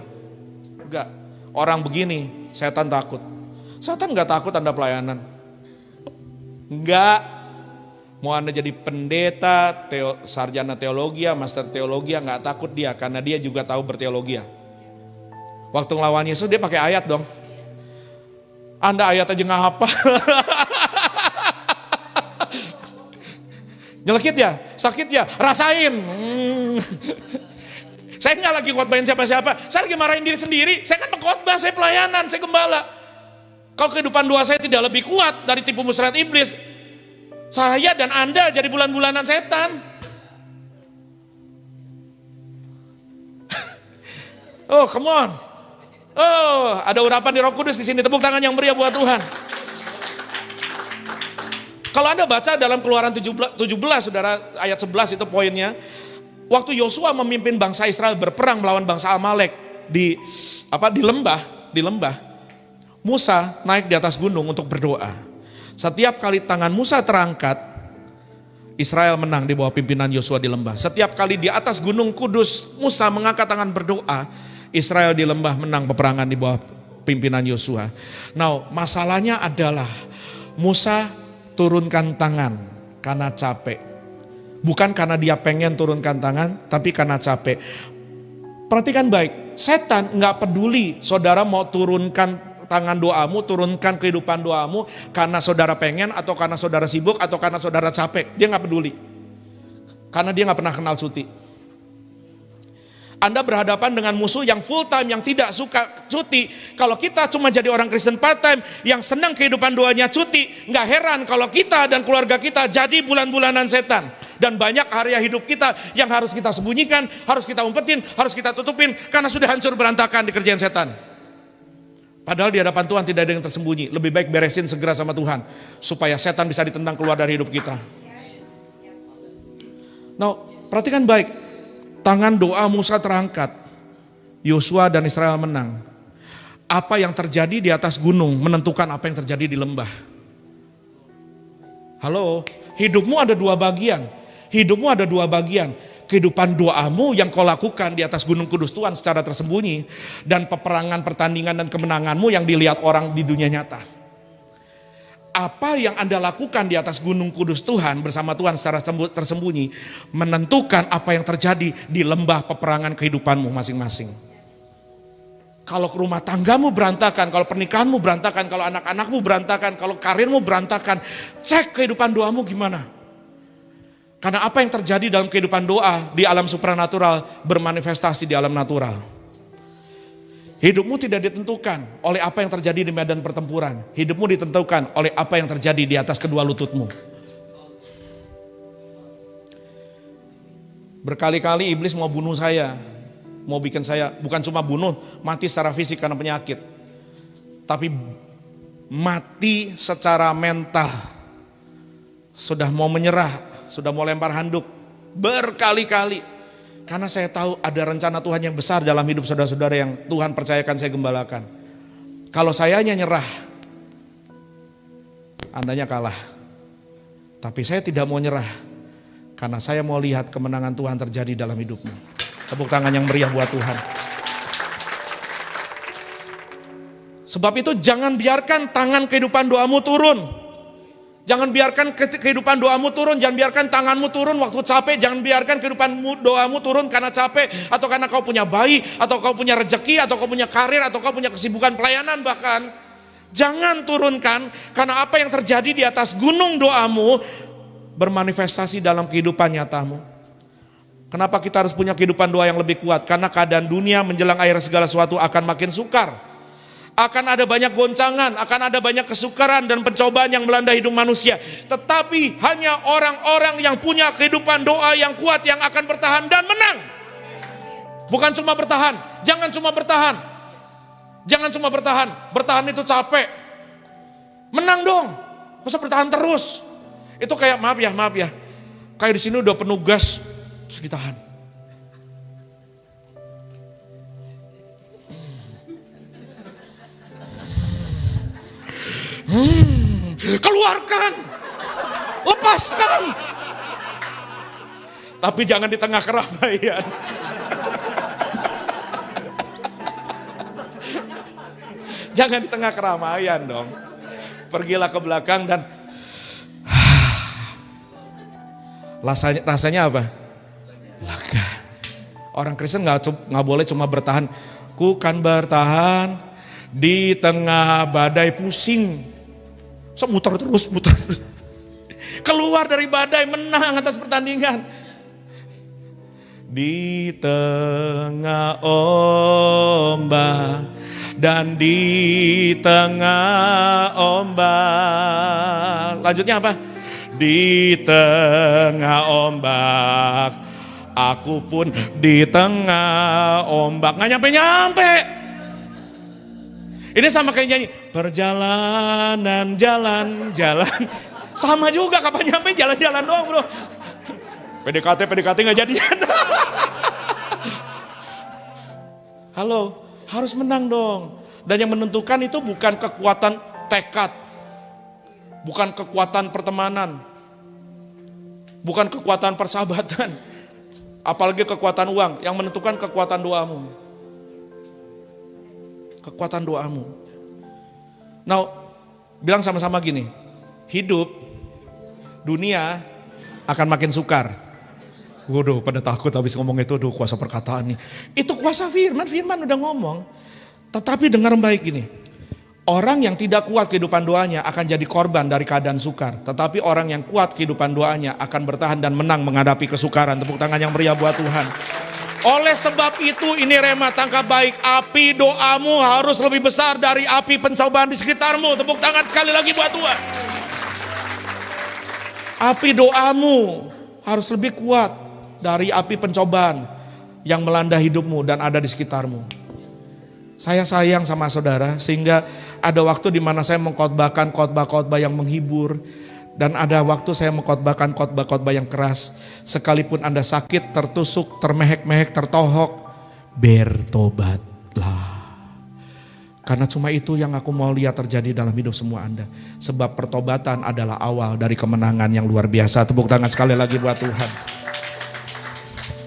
Enggak. Orang begini, setan takut. Setan enggak takut Anda pelayanan. Enggak. Mau Anda jadi pendeta, sarjana teologi, master teologi, enggak takut dia. Karena dia juga tahu berteologi. Waktu ngelawan Yesus dia pakai ayat dong. Anda ayat aja enggak hafal. Nyelekit ya, sakit ya, rasain. Saya nggak lagi khotbahin siapa-siapa, saya lagi marahin diri sendiri. Saya kan pengkhotbah, saya pelayanan, saya gembala. Kalau kehidupan doa saya tidak lebih kuat dari tipu muslihat iblis, saya dan Anda jadi bulan-bulanan setan. Oh, come on. Oh, ada urapan di Roh Kudus di sini. Tepuk tangan yang meriah buat Tuhan. Kalau Anda baca dalam Keluaran 17 Saudara, ayat 11 itu poinnya. Waktu Yosua memimpin bangsa Israel berperang melawan bangsa Amalek di lembah, Musa naik di atas gunung untuk berdoa. Setiap kali tangan Musa terangkat, Israel menang di bawah pimpinan Yosua di lembah. Setiap kali di atas gunung Kudus Musa mengangkat tangan berdoa, Israel di lembah menang peperangan di bawah pimpinan Yosua. Nah, masalahnya adalah Musa turunkan tangan karena capek. Bukan karena dia pengen turunkan tangan, tapi karena capek. Perhatikan baik, setan nggak peduli saudara mau turunkan tangan doamu, turunkan kehidupan doamu karena saudara pengen atau karena saudara sibuk atau karena saudara capek. Dia nggak peduli. Karena dia nggak pernah kenal cuti. Anda berhadapan dengan musuh yang full time, yang tidak suka cuti. Kalau kita cuma jadi orang Kristen part time, yang senang kehidupan doanya cuti, nggak heran kalau kita dan keluarga kita jadi bulan-bulanan setan. Dan banyak area hidup kita yang harus kita sembunyikan, harus kita umpetin, harus kita tutupin, karena sudah hancur berantakan dikerjain setan. Padahal di hadapan Tuhan tidak ada yang tersembunyi. Lebih baik beresin segera sama Tuhan, supaya setan bisa ditendang keluar dari hidup kita. Nah, perhatikan baik. Tangan doa Musa terangkat. Yosua dan Israel menang. Apa yang terjadi di atas gunung menentukan apa yang terjadi di lembah. Halo, hidupmu ada dua bagian. Hidupmu ada dua bagian. Kehidupan doamu yang kau lakukan di atas gunung kudus Tuhan secara tersembunyi. Dan peperangan, pertandingan dan kemenanganmu yang dilihat orang di dunia nyata. Apa yang Anda lakukan di atas gunung kudus Tuhan bersama Tuhan secara tersembunyi menentukan apa yang terjadi di lembah peperangan kehidupanmu masing-masing. Kalau rumah tanggamu berantakan, kalau pernikahanmu berantakan, kalau anak-anakmu berantakan, kalau karirmu berantakan, cek kehidupan doamu gimana. Karena apa yang terjadi dalam kehidupan doa di alam supranatural bermanifestasi di alam natural. Hidupmu tidak ditentukan oleh apa yang terjadi di medan pertempuran. Hidupmu ditentukan oleh apa yang terjadi di atas kedua lututmu. Berkali-kali iblis mau bunuh saya. Mau bikin saya, bukan cuma bunuh, mati secara fisik karena penyakit. Tapi mati secara mental. Sudah mau menyerah, sudah mau lempar handuk. Berkali-kali. Karena saya tahu ada rencana Tuhan yang besar dalam hidup saudara-saudara yang Tuhan percayakan saya gembalakan. Kalau sayanya nyerah, Andanya kalah. Tapi saya tidak mau nyerah, karena saya mau lihat kemenangan Tuhan terjadi dalam hidupmu. Tepuk tangan yang meriah buat Tuhan. Sebab itu jangan biarkan tangan kehidupan doamu turun. Jangan biarkan kehidupan doamu turun, jangan biarkan tanganmu turun waktu capek, jangan biarkan kehidupan doamu turun karena capek, atau karena kau punya bayi, atau kau punya rezeki, atau kau punya karir, atau kau punya kesibukan pelayanan bahkan. Jangan turunkan, karena apa yang terjadi di atas gunung doamu bermanifestasi dalam kehidupan nyatamu. Kenapa kita harus punya kehidupan doa yang lebih kuat? Karena keadaan dunia menjelang akhir segala sesuatu akan makin sukar. Akan ada banyak goncangan, akan ada banyak kesukaran dan pencobaan yang melanda hidup manusia. Tetapi hanya orang-orang yang punya kehidupan doa yang kuat yang akan bertahan dan menang. Bukan cuma bertahan, jangan cuma bertahan. Jangan cuma bertahan, bertahan itu capek. Menang dong, masa bertahan terus. Itu kayak maaf ya. Kayak di sini udah penuh gas, terus ditahan. Keluarkan, lepaskan. Tapi jangan di tengah keramaian. Jangan di tengah keramaian dong. Pergilah ke belakang dan rasanya apa? Lega. Orang Kristen nggak boleh cuma bertahan. Ku kan bertahan di tengah badai pusing. So muter terus. Keluar dari badai, menang atas pertandingan. Di tengah ombak dan di tengah ombak. Lanjutnya apa? Di tengah ombak, aku pun di tengah ombak. Nggak nyampe-nyampe. Ini sama kayak nyanyi, perjalanan jalan-jalan. Sama juga, kapan nyampe jalan-jalan doang bro. PDKT nggak jadian. Halo, harus menang dong. Dan yang menentukan itu bukan kekuatan tekad. Bukan kekuatan pertemanan. Bukan kekuatan persahabatan. Apalagi kekuatan uang. Yang menentukan kekuatan doamu. kekuatan doamu. Now, bilang sama-sama gini, hidup dunia akan makin sukar. Waduh, pada takut habis ngomong itu, aduh kuasa perkataan nih. Itu kuasa firman udah ngomong. Tetapi dengar baik gini, orang yang tidak kuat kehidupan doanya akan jadi korban dari keadaan sukar. Tetapi orang yang kuat kehidupan doanya akan bertahan dan menang menghadapi kesukaran. Tepuk tangan yang meriah buat Tuhan. Oleh sebab itu ini Rema tangkap baik, api doamu harus lebih besar dari api pencobaan di sekitarmu. Tepuk tangan sekali lagi buat Tuhan. Api doamu harus lebih kuat dari api pencobaan yang melanda hidupmu dan ada di sekitarmu. Saya sayang sama saudara sehingga ada waktu di mana saya mengkhotbahkan khotbah-khotbah yang menghibur. Dan ada waktu saya mengkhotbahkan khotbah-khotbah yang keras. Sekalipun Anda sakit, tertusuk, termehek-mehek, tertohok, bertobatlah. Karena cuma itu yang aku mau lihat terjadi dalam hidup semua Anda. Sebab pertobatan adalah awal dari kemenangan yang luar biasa. Tepuk tangan sekali lagi buat Tuhan.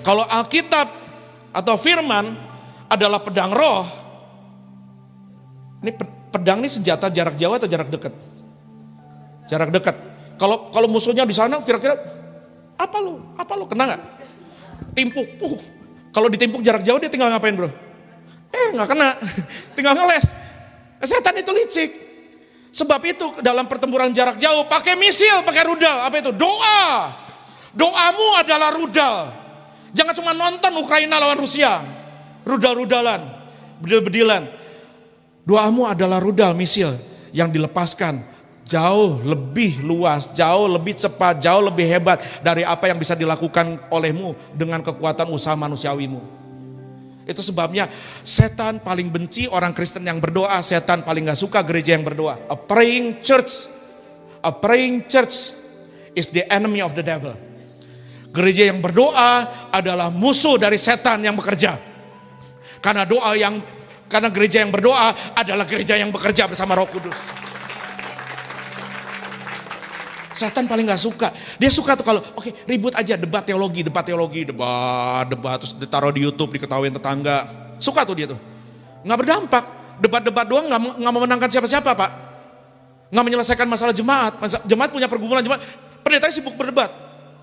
Kalau Alkitab atau firman adalah pedang roh. Ini pedang ini senjata jarak jauh atau jarak dekat? Jarak dekat. Kalau musuhnya di sana kira-kira apa lo kena nggak? Timpuk. Kalau ditimpuk jarak jauh dia tinggal ngapain bro? Nggak kena, tinggal ngeles. Setan itu licik. Sebab itu dalam pertempuran jarak jauh pakai misil, pakai rudal. Apa itu? Doa. Doamu adalah rudal. Jangan cuma nonton Ukraina lawan Rusia. Rudal-rudalan, bedil-bedilan. Doamu adalah rudal misil yang dilepaskan jauh lebih luas, jauh lebih cepat, jauh lebih hebat dari apa yang bisa dilakukan olehmu dengan kekuatan usaha manusiawimu. Itu sebabnya setan paling benci orang Kristen yang berdoa, setan paling gak suka gereja yang berdoa. A praying church is the enemy of the devil. Gereja yang berdoa adalah musuh dari setan yang bekerja. Karena gereja yang berdoa adalah gereja yang bekerja bersama Roh Kudus. Setan paling gak suka. Dia suka tuh kalau ribut aja, debat teologi, debat terus ditaruh di YouTube, diketawain tetangga. Suka tuh dia tuh. Gak berdampak. Debat-debat doang gak memenangkan siapa-siapa Pak. Gak menyelesaikan masalah jemaat. Jemaat punya pergumulan jemaat. Pendetanya sibuk berdebat.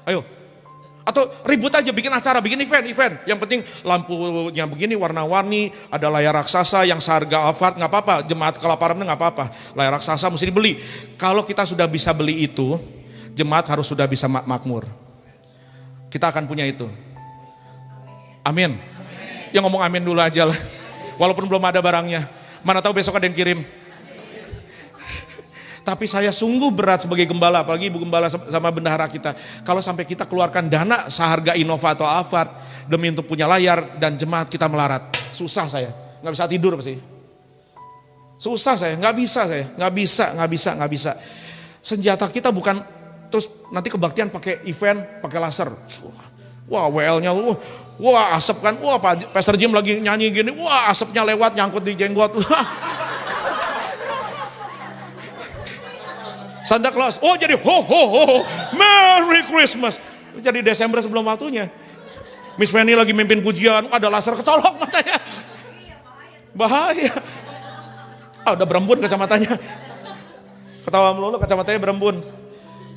Ayo. Atau ribut aja, bikin acara, bikin event. Yang penting lampunya begini, warna-warni, ada layar raksasa yang seharga Alphard, gak apa-apa. Jemaat kelaparan gak apa-apa. Layar raksasa mesti dibeli. Kalau kita sudah bisa beli itu, jemaat harus sudah bisa makmur. Kita akan punya itu. Amin. Ya ngomong amin dulu aja lah. Walaupun belum ada barangnya. Mana tahu besok ada yang kirim. Tapi saya sungguh berat sebagai gembala, apalagi ibu gembala sama bendahara kita. Kalau sampai kita keluarkan dana seharga Innova atau Alphard demi untuk punya layar dan jemaat kita melarat. Susah saya, nggak bisa tidur pasti. Susah saya, nggak bisa. Senjata kita bukan terus nanti kebaktian pakai event, pakai laser. Wah WL-nya, wah asap kan, wah Pastor Jim lagi nyanyi gini, wah asapnya lewat nyangkut di jenggot. Santa Claus, jadi Merry Christmas. Jadi Desember sebelum waktunya. Miss Penny lagi mimpin pujian, ada laser kecolok matanya. Bahaya. Udah berembun kacamatanya. Ketawa melulu kacamatanya berembun.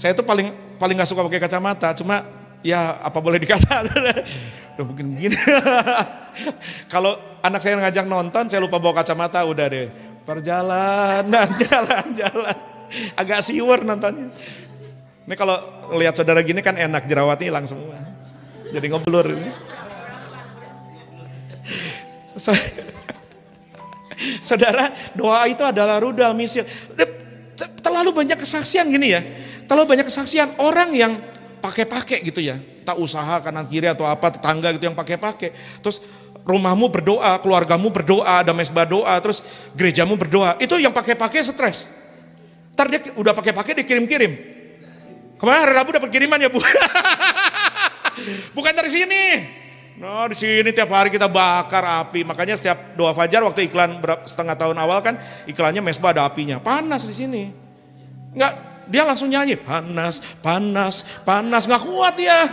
Saya tuh paling gak suka pakai kacamata, cuma ya apa boleh dikata. Udah mungkin begini. Kalau anak saya ngajak nonton, saya lupa bawa kacamata, udah deh. Perjalanan, jalan-jalan. Agak siwer nontonnya. Ini kalau lihat saudara gini kan enak, jerawatnya hilang semua. Jadi ngeblur. Saudara, doa itu adalah rudal misil. Terlalu banyak kesaksian gini ya. Terlalu banyak kesaksian orang yang pakai-pakai gitu ya. Tak usaha kanan kiri atau apa, tetangga gitu yang pakai-pakai. Terus rumahmu berdoa, keluargamu berdoa, ada mesbah doa, terus gerejamu berdoa. Itu yang pakai-pakai stres. Ntar dia udah pakai-pakai dikirim-kirim. Kemarin hari Rabu dapat kiriman ya Bu. Bukan dari sini. Di sini tiap hari kita bakar api. Makanya setiap doa fajar waktu iklan setengah tahun awal kan iklannya mesbah ada apinya. Panas di sini. Enggak, dia langsung nyanyi. Panas. Nggak kuat dia.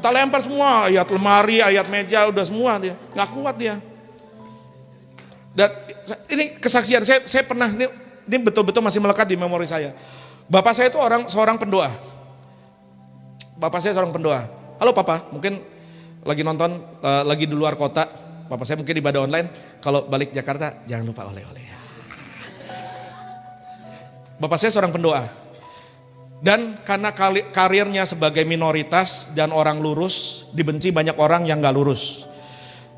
Kita lempar semua ayat lemari, ayat meja udah semua dia. Nggak kuat dia. Dan ini kesaksian, saya pernah, ini betul-betul masih melekat di memori saya. Bapak saya itu seorang pendoa. Bapak saya seorang pendoa. Halo Papa, mungkin lagi nonton, lagi di luar kota. Bapak saya mungkin ibadah online. Kalau balik Jakarta, jangan lupa oleh-oleh. Bapak saya seorang pendoa. Dan karena karirnya sebagai minoritas dan orang lurus, dibenci banyak orang yang gak lurus.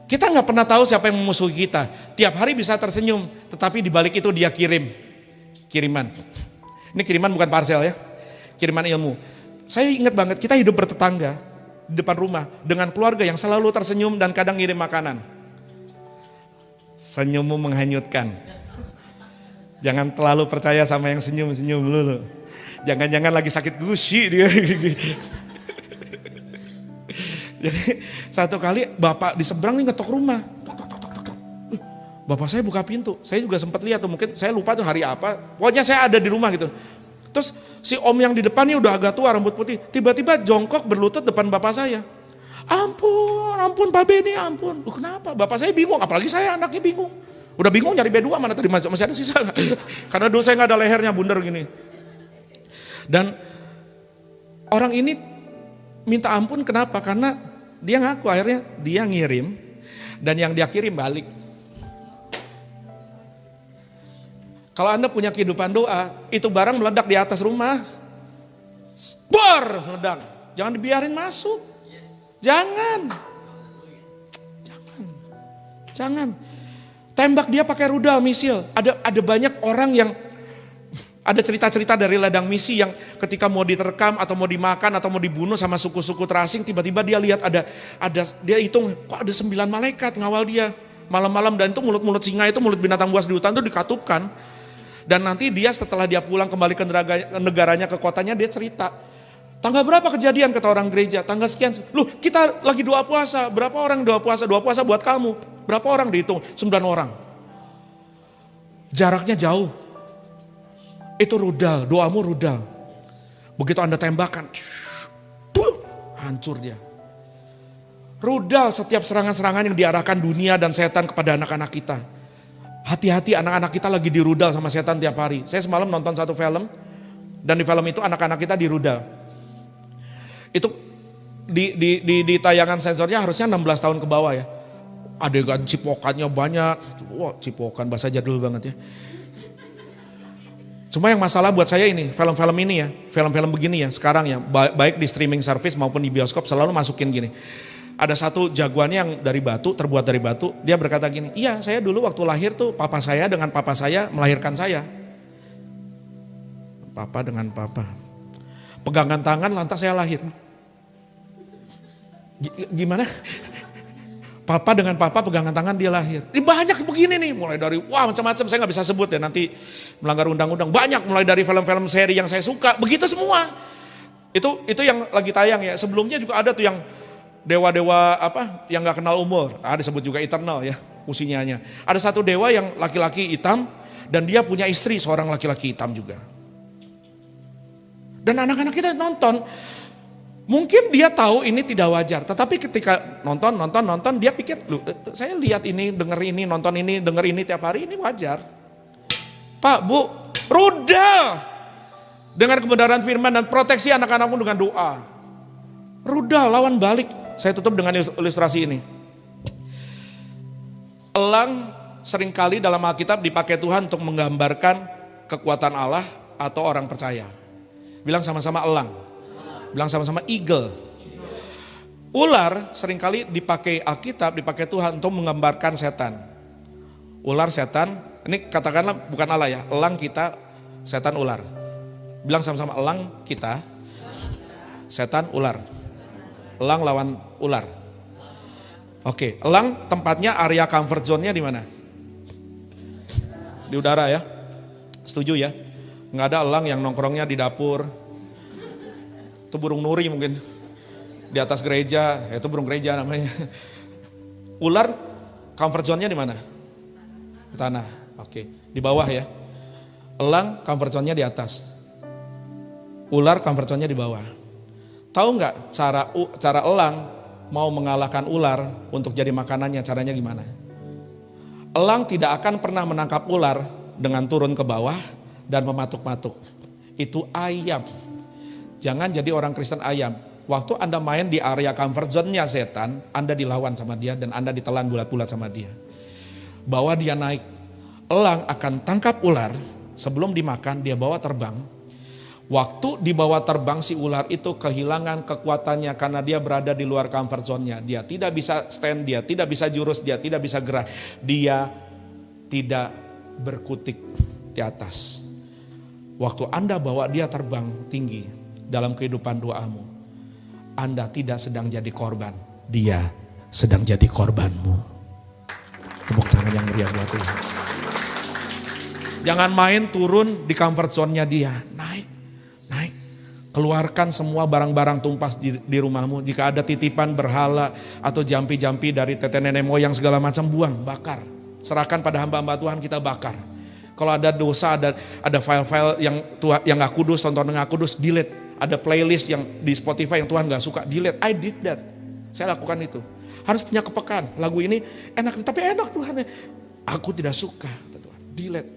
Kita gak pernah tahu siapa yang memusuhi kita. Tiap hari bisa tersenyum, tetapi di balik itu dia kiriman. Ini kiriman bukan parcel ya, kiriman ilmu. Saya ingat banget, kita hidup bertetangga di depan rumah dengan keluarga yang selalu tersenyum dan kadang ngirim makanan. Senyummu menghanyutkan. Jangan terlalu percaya sama yang senyum-senyum dulu. Jangan-jangan lagi sakit gusi dia. Jadi satu kali bapak di seberang nih ngetok rumah. Bapak saya buka pintu. Saya juga sempat lihat tuh, mungkin saya lupa tuh hari apa. Pokoknya saya ada di rumah gitu. Terus si om yang di depan nih udah agak tua, rambut putih. Tiba-tiba jongkok berlutut depan bapak saya. Ampun Pak Beni, ampun. Kenapa? Bapak saya bingung, apalagi saya anaknya bingung. Udah bingung nyari B2 mana tadi, masih ada sisa gak? Karena dulu saya gak ada lehernya, bundar gini. Dan orang ini minta ampun kenapa? Karena dia ngaku akhirnya dia ngirim dan yang dia kirim balik. Kalau Anda punya kehidupan doa, itu barang meledak di atas rumah. Meledak. Jangan dibiarin masuk. Jangan. Tembak dia pakai rudal misil. Ada banyak orang yang ada cerita-cerita dari ladang misi yang ketika mau diterkam atau mau dimakan atau mau dibunuh sama suku-suku terasing, tiba-tiba dia lihat ada dia hitung kok ada 9 malaikat ngawal dia malam-malam, dan itu mulut singa, itu mulut binatang buas di hutan itu dikatupkan. Dan nanti dia setelah dia pulang kembali ke negaranya, ke kotanya, dia cerita. Tanggal berapa kejadian, kata orang gereja? Tanggal sekian. Loh, kita lagi doa puasa. Berapa orang doa puasa? Doa puasa buat kamu. Berapa orang dihitung? 9 orang. Jaraknya jauh. Itu rudal, doamu rudal. Begitu Anda tembakan, hancur dia. Rudal setiap serangan-serangan yang diarahkan dunia dan setan kepada anak-anak kita. Hati-hati, anak-anak kita lagi dirudal sama setan tiap hari. Saya semalam nonton satu film, dan di film itu anak-anak kita dirudal. Itu di tayangan sensornya harusnya 16 tahun ke bawah ya. Adegan cipokannya banyak. Wah, cipokan bahasa jadul banget ya. Cuma yang masalah buat saya ini, film-film ini ya, film-film begini ya, sekarang ya, baik di streaming service maupun di bioskop selalu masukin gini. Ada satu jagoannya yang dari batu, terbuat dari batu, dia berkata gini, iya saya dulu waktu lahir tuh papa saya dengan papa saya melahirkan saya. Papa dengan papa. Pegangan tangan lantas saya lahir. Gimana? Papa dengan papa pegangan tangan dia lahir. Ini banyak begini nih, mulai dari wah macam-macam, saya nggak bisa sebut ya, nanti melanggar undang-undang. Banyak, mulai dari film-film seri yang saya suka, begitu semua. Itu yang lagi tayang ya. Sebelumnya juga ada tuh yang dewa-dewa apa yang nggak kenal umur. Disebut juga eternal ya usianya. Ada satu dewa yang laki-laki hitam dan dia punya istri seorang laki-laki hitam juga. Dan anak-anak kita nonton. Mungkin dia tahu ini tidak wajar, tetapi ketika nonton, dia pikir, loh, saya lihat ini, denger ini, nonton ini, denger ini tiap hari, ini wajar. Pak, Bu, rudal dengan kebenaran firman dan proteksi anak-anakmu dengan doa. Rudal lawan balik. Saya tutup dengan ilustrasi ini. Elang seringkali dalam Alkitab dipakai Tuhan untuk menggambarkan kekuatan Allah atau orang percaya. Bilang sama-sama elang. Bilang sama-sama eagle. Ular seringkali dipakai Alkitab, dipakai Tuhan untuk menggambarkan setan. Ular, setan, ini katakanlah bukan Allah ya, elang kita, setan ular. Bilang sama-sama elang kita, setan ular. Elang lawan ular. Oke, elang tempatnya area comfort zone-nya di mana? Di udara ya. Setuju ya? Nggak ada elang yang nongkrongnya di dapur. Itu burung nuri mungkin di atas gereja, itu burung gereja namanya. Ular comfort zone-nya di mana? Di tanah. Oke, di bawah ya. Elang comfort zone-nya di atas. Ular comfort zone-nya di bawah. Tahu nggak cara elang mau mengalahkan ular untuk jadi makanannya, caranya gimana? Elang tidak akan pernah menangkap ular dengan turun ke bawah dan mematuk-matuk. Itu ayam. Jangan jadi orang Kristen ayam. Waktu Anda main di area comfort zone-nya setan, Anda dilawan sama dia dan Anda ditelan bulat-bulat sama dia. Bawa dia naik. Elang akan tangkap ular, sebelum dimakan dia bawa terbang. Waktu dibawa terbang si ular itu kehilangan kekuatannya karena dia berada di luar comfort zone-nya. Dia tidak bisa stand, dia tidak bisa jurus, dia tidak bisa gerak. Dia tidak berkutik di atas. Waktu Anda bawa dia terbang tinggi dalam kehidupan doamu, Anda tidak sedang jadi korban, dia sedang jadi korbanmu. Tepuk tangan yang meriah buat Tuhan. Jangan main turun di comfort zone-nya dia, naik. Keluarkan semua barang-barang tumpas di rumahmu. Jika ada titipan berhala atau jampi-jampi dari tete nenek moyang segala macam, buang, bakar. Serahkan pada hamba-hamba Tuhan, kita bakar. Kalau ada dosa, ada file-file yang gak kudus, tontonan gak kudus, delete. Ada playlist yang di Spotify yang Tuhan gak suka, delete. I did that. Saya lakukan itu. Harus punya kepekaan. Lagu ini enak, tapi enak Tuhan. Aku tidak suka. Delete.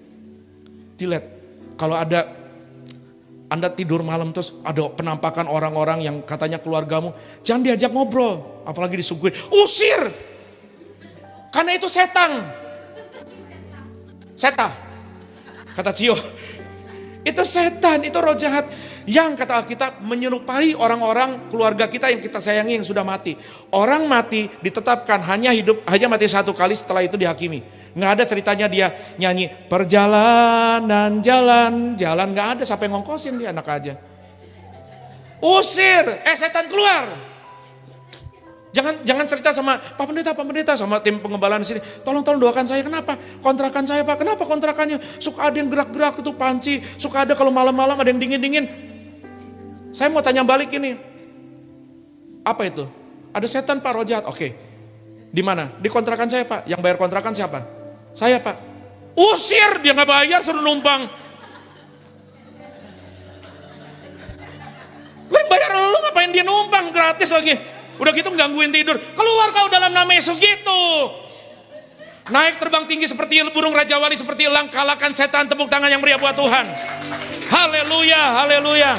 Kalau ada Anda tidur malam terus ada penampakan orang-orang yang katanya keluargamu, jangan diajak ngobrol, apalagi disuguhin, usir. Karena itu setan. Kata Cio. Itu setan, itu roh jahat yang kata Alkitab menyerupai orang-orang keluarga kita yang kita sayangi yang sudah mati. Orang mati ditetapkan hanya mati satu kali, setelah itu dihakimi. Nggak ada ceritanya dia nyanyi perjalanan jalan, nggak ada, siapa yang ngongkosin dia, anak aja. Usir, setan keluar. Jangan cerita sama Pak Pendeta sama tim pengembalaan di sini. Tolong doakan saya, kenapa? Kontrakan saya Pak, kenapa kontrakannya? Suka ada yang gerak-gerak itu panci, suka ada kalau malam-malam ada yang dingin-dingin. Saya mau tanya balik ini. Apa itu? Ada setan Pak, roh jahat. Oke. Di mana? Di kontrakan saya Pak. Yang bayar kontrakan siapa? Saya Pak. Usir, dia nggak bayar, suruh numpang. Lu yang bayar lu, ngapain dia numpang gratis lagi? Udah gitu gangguin tidur. Keluar kau dalam nama Yesus gitu. Naik terbang tinggi seperti burung Raja Wali, seperti elang, kalahkan setan. Tepuk tangan yang meriah buat Tuhan. Haleluya.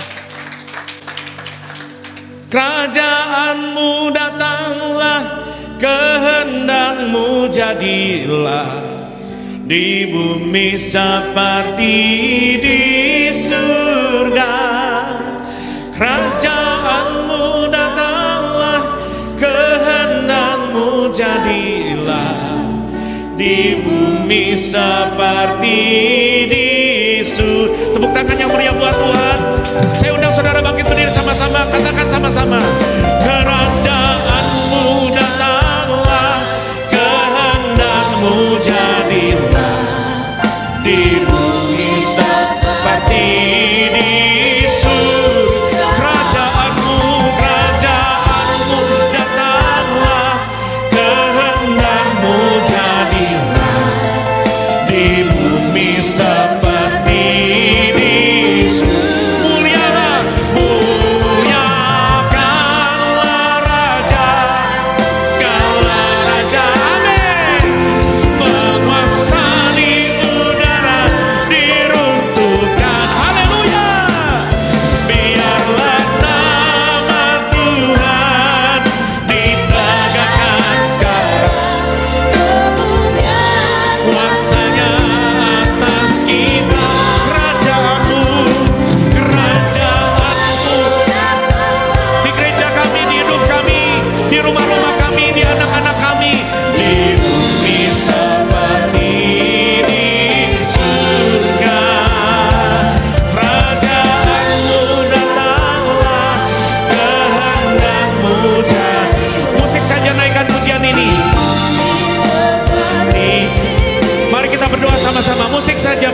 Kerajaanmu datanglah, kehendakmu jadilah di bumi seperti di surga. Kerajaanmu datanglah, kehendakmu jadilah di bumi seperti di surga. Tepuk tangan yang meriah buat Tuhan. Saya undang saudara bangkit berdiri sama-sama, katakan sama-sama. Kerajaanmu datanglah, kehendakmu jadilah di bumi seperti di surga. Kerajaanmu datanglah, kehendakmu jadilah di bumi seperti di surga. Muliakanlah Raja, segala raja, amin. Penguasa di udara diruntuhkan, haleluya. Biarlah nama Tuhan ditegakkan sekarang, kuasanya atas kita. Kerajaanmu di gereja kami, di hidup kami, di rumah-rumah kami, di anak-anak kami, di bumi seperti di surga. Kerajaanmu datanglah, kehendakmu jadi. Musik saja, naikkan pujian ini. Mari kita berdoa sama-sama. Musik saja.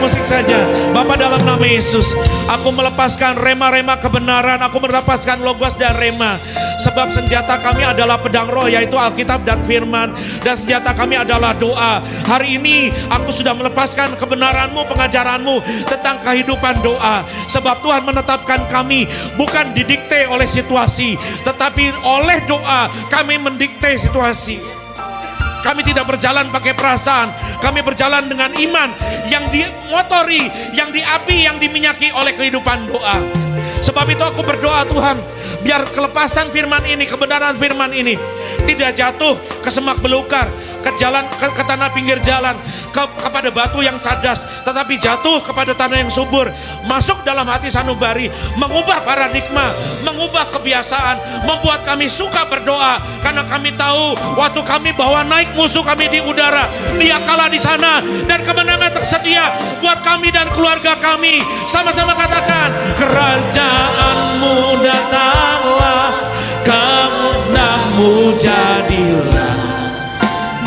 Bapa, dalam nama Yesus, aku melepaskan rema-rema kebenaran, aku melepaskan logos dan rema. Sebab senjata kami adalah pedang roh, yaitu Alkitab dan firman. Dan senjata kami adalah doa. Hari ini aku sudah melepaskan kebenaran-Mu, pengajaran-Mu tentang kehidupan doa. Sebab Tuhan menetapkan kami bukan didikte oleh situasi, tetapi oleh doa kami mendikte situasi. Kami tidak berjalan pakai perasaan, kami berjalan dengan iman yang dimotori, yang diapi, yang diminyaki oleh kehidupan doa. Sebab itu aku berdoa, Tuhan, biar kelepasan firman ini, kebenaran firman ini tidak jatuh ke semak belukar, ke jalan, ke tanah pinggir jalan, kepada batu yang cadas, tetapi jatuh kepada tanah yang subur, masuk dalam hati sanubari, mengubah paradigma, mengubah kebiasaan, membuat kami suka berdoa, karena kami tahu waktu kami bawa naik musuh kami di udara, Dia kalah di sana, dan kemenangan tersedia buat kami dan keluarga kami. Sama-sama katakan, kerajaanmu datanglah, kehendakmu jadilah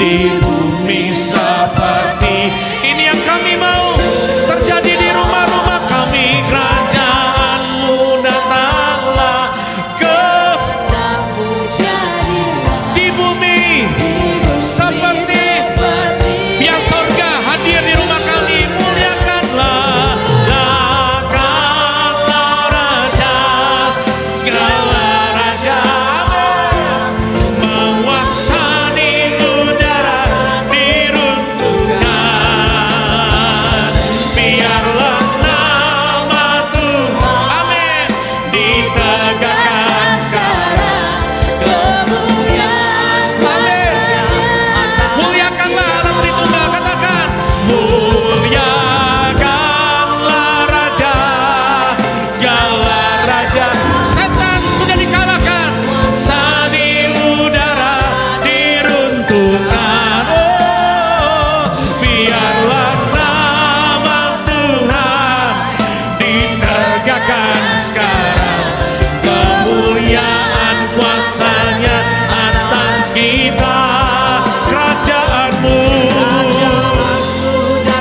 di bumi seperti ini yang kami mau terjadi di rumah-rumah kami. Kerajaanmu datanglah, kehendakmu jadilah di bumi seperti biar sorga hadir di rumah kami. Muliakanlah, lakatlah Raja, segala raja menguasai udara diruntuhkan. Biarlah nama Tuhan, amin, ditegakkan sekarang. Kemuliaan, amin. Muliakanlah Allah Tritunggal, katakan, muliakanlah Raja, segala raja. Setan sudah dikalahkan, sani udara diruntuhkan. Oh, biarlah nama Tuhan ditegakkan sekarang. Kemuliaan kuasanya atas kita. Kerajaanmu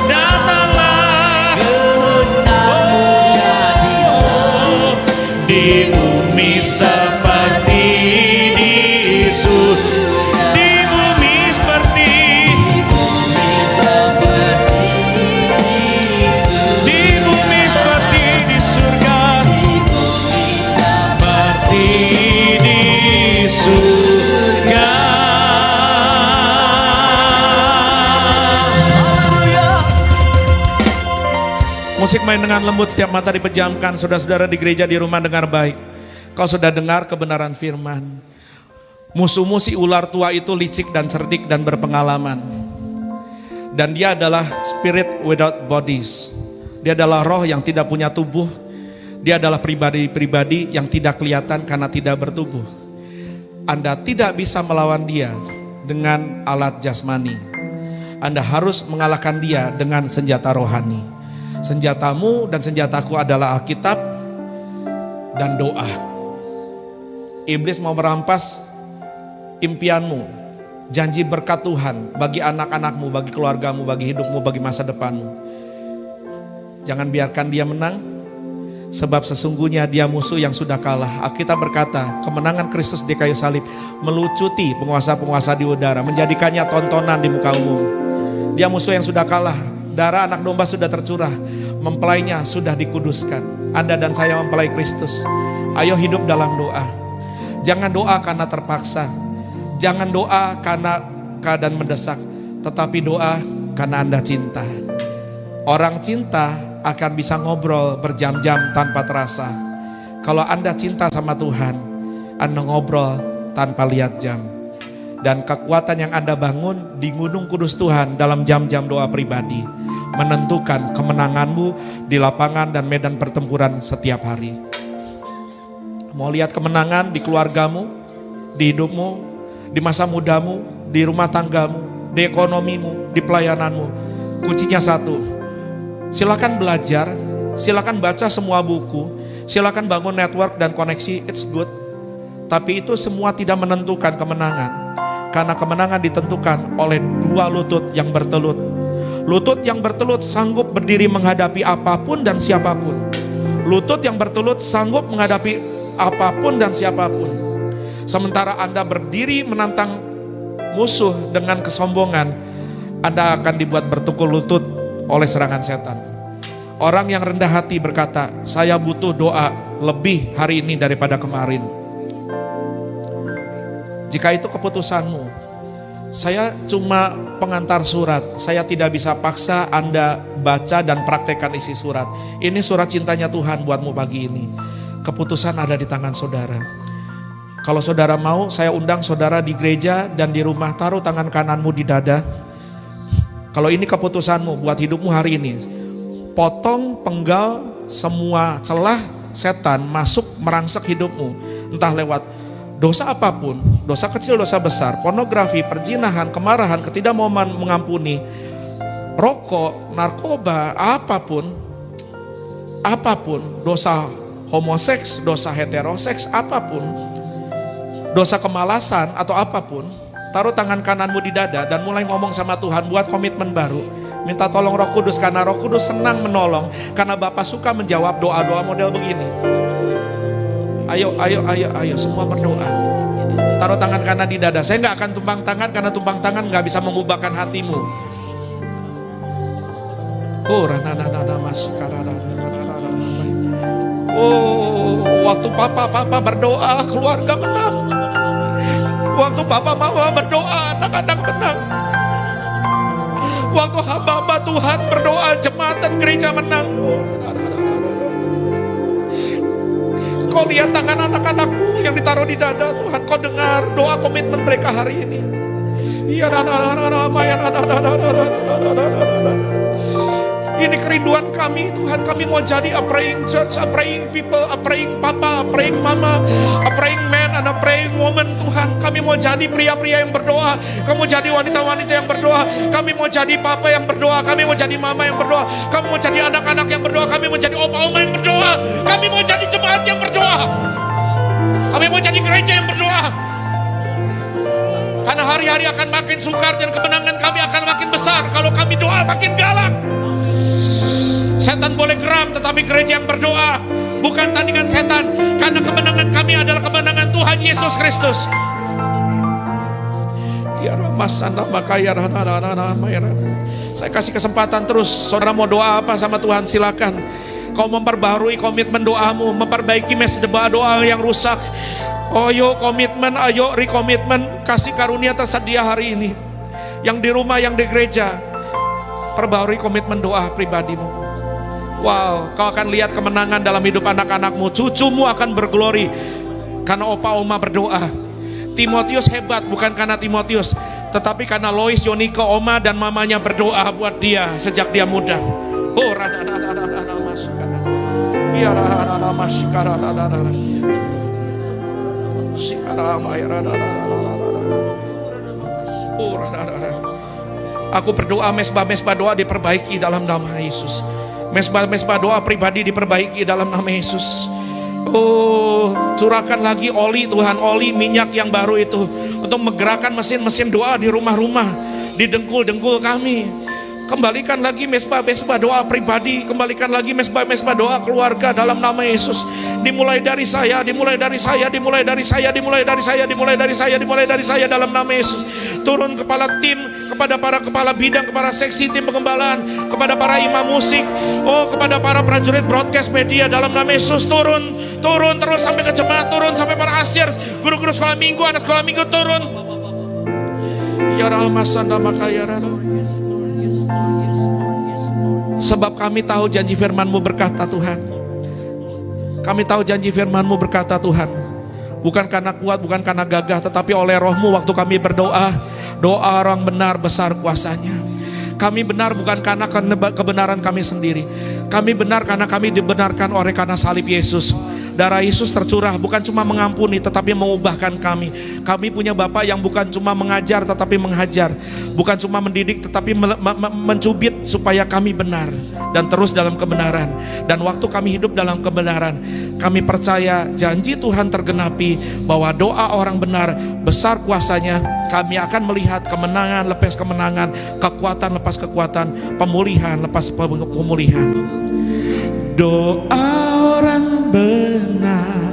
datanglah, oh, di bumi seperti di surga, di bumi seperti di bumi seperti di surga, seperti di surga. Musik main dengan lembut, setiap mata dipejamkan. Saudara-saudara di gereja, di rumah, dengar baik. Kau sudah dengar kebenaran firman. Musuhmu si ular tua itu licik dan cerdik dan berpengalaman. Dan dia adalah spirit without bodies. Dia adalah roh yang tidak punya tubuh. Dia adalah pribadi-pribadi yang tidak kelihatan karena tidak bertubuh. Anda tidak bisa melawan dia dengan alat jasmani. Anda harus mengalahkan dia dengan senjata rohani. Senjatamu dan senjataku adalah Alkitab dan doa. Iblis mau merampas impianmu, janji berkat Tuhan bagi anak-anakmu, bagi keluargamu, bagi hidupmu, bagi masa depanmu. Jangan biarkan dia menang, sebab sesungguhnya dia musuh yang sudah kalah. Alkitab berkata, kemenangan Kristus di kayu salib melucuti penguasa-penguasa di udara, menjadikannya tontonan di muka umum. Dia musuh yang sudah kalah. Darah anak domba sudah tercurah, mempelainya sudah dikuduskan. Anda dan saya mempelai Kristus. Ayo hidup dalam doa. Jangan doa karena terpaksa. Jangan doa karena keadaan mendesak, tetapi doa karena Anda cinta. Orang cinta akan bisa ngobrol berjam-jam tanpa terasa. Kalau Anda cinta sama Tuhan, Anda ngobrol tanpa lihat jam. Dan kekuatan yang Anda bangun di Gunung Kudus Tuhan dalam jam-jam doa pribadi menentukan kemenanganmu di lapangan dan medan pertempuran setiap hari. Mau lihat kemenangan di keluargamu, di hidupmu, di masa mudamu, di rumah tanggamu, di ekonomimu, di pelayananmu? Kuncinya satu, silakan belajar, silakan baca semua buku, silakan bangun network dan koneksi, it's good. Tapi itu semua tidak menentukan kemenangan. Karena kemenangan ditentukan oleh dua lutut yang bertelut. Lutut yang bertelut sanggup berdiri menghadapi apapun dan siapapun. Lutut yang bertelut sanggup menghadapi apapun dan siapapun. Sementara Anda berdiri menantang musuh dengan kesombongan, Anda akan dibuat bertukul lutut oleh serangan setan. Orang yang rendah hati berkata, saya butuh doa lebih hari ini daripada kemarin. Jika itu keputusanmu, Saya cuma pengantar surat. Saya tidak bisa paksa Anda baca dan praktekkan isi surat. Ini surat cintanya Tuhan buatmu pagi ini. Keputusan ada di tangan saudara. Kalau saudara mau, saya undang saudara di gereja dan di rumah, taruh tangan kananmu di dada. Kalau ini keputusanmu buat hidupmu hari ini, potong, penggal semua celah setan masuk merangsek hidupmu. Entah lewat dosa apapun, dosa kecil, dosa besar, pornografi, perzinahan, kemarahan, ketidakmauan mengampuni, rokok, narkoba, apapun, dosa homoseks, dosa heteroseks, apapun, dosa kemalasan atau apapun, taruh tangan kananmu di dada dan mulai ngomong sama Tuhan, buat komitmen baru. Minta tolong Roh Kudus, karena Roh Kudus senang menolong, karena Bapak suka menjawab doa-doa model begini. Ayo, semua berdoa. Taruh tangan kanan di dada. Saya nggak akan tumpang tangan, karena tumpang tangan nggak bisa mengubahkan hatimu. Waktu papa berdoa, keluarga menang. Waktu papa mama berdoa, anak-anak menang. Waktu hamba-hamba Tuhan berdoa, jemaat dan gereja menang. Kau lihat tangan anak-anakmu yang ditaruh di dada, Tuhan, kau dengar doa komitmen mereka hari ini. Ini kerinduan kami, Tuhan. Kami mau jadi a praying church, a praying people, a praying papa, a praying mama, a praying man, and a praying woman, Tuhan. Kami mau jadi pria-pria yang berdoa. Kami mau jadi wanita-wanita yang berdoa. Kami mau jadi papa yang berdoa. Kami mau jadi mama yang berdoa. Kami mau jadi anak-anak yang berdoa. Kami mau jadi opa-oma yang berdoa. Kami mau jadi jemaat yang berdoa. Kami mau jadi gereja yang berdoa. Karena hari-hari akan makin sukar dan kemenangan kami akan makin besar kalau kami doa makin galak. Setan boleh geram, tetapi gereja yang berdoa bukan tandingan setan, karena kemenangan kami adalah kemenangan Tuhan Yesus Kristus. Saya kasih kesempatan terus. Saudara mau doa apa sama Tuhan, silakan. Kau memperbarui komitmen doamu, memperbaiki mesej doa yang rusak. Ayo komitmen, ayo rekomitmen. Kasih karunia tersedia hari ini. Yang di rumah, yang di gereja, perbarui komitmen doa pribadimu. Wow, kau akan lihat kemenangan dalam hidup anak-anakmu. Cucumu akan berglori karena opa oma berdoa. Timotius hebat bukan karena Timotius, tetapi karena Lois, Yoniko, oma dan mamanya berdoa buat dia sejak dia muda. Oh, aku berdoa mesbah-mesbah doa diperbaiki dalam nama Yesus. Mesbah-mesbah doa pribadi diperbaiki dalam nama Yesus. Oh, curahkan lagi oli Tuhan, oli minyak yang baru itu untuk menggerakkan mesin-mesin doa di rumah-rumah, di dengkul-dengkul kami. Kembalikan lagi mesbah-mesbah doa pribadi, kembalikan lagi mesbah-mesbah doa keluarga dalam nama Yesus. Dimulai dari saya, dimulai dari saya, dimulai dari saya, dimulai dari saya, dimulai dari saya, dimulai dari saya dalam nama Yesus. Turun kepala tim, kepada para kepala bidang, kepada seksi tim pengembalaan, kepada para imam musik, oh kepada para prajurit broadcast media dalam nama Yesus. Turun terus sampai ke jemaat, turun sampai para asyir, guru-guru sekolah minggu, anak sekolah minggu turun. Ya rahmasanda makaya. Sebab kami tahu janji firman-Mu berkata Tuhan. Kami tahu janji firman-Mu berkata Tuhan. Bukan karena kuat, bukan karena gagah, tetapi oleh Roh-Mu waktu kami berdoa. Doa orang benar besar kuasanya. Kami benar bukan karena kebenaran kami sendiri. Kami benar karena kami dibenarkan oleh karena salib Yesus. Darah Yesus tercurah bukan cuma mengampuni tetapi mengubahkan kami. Kami punya Bapa yang bukan cuma mengajar tetapi menghajar. Bukan cuma mendidik tetapi mencubit supaya kami benar dan terus dalam kebenaran. Dan waktu kami hidup dalam kebenaran, kami percaya janji Tuhan tergenapi bahwa doa orang benar besar kuasanya. Kami akan melihat kemenangan lepas kemenangan, kekuatan lepas kekuatan, pemulihan lepas pemulihan. Doa orang benar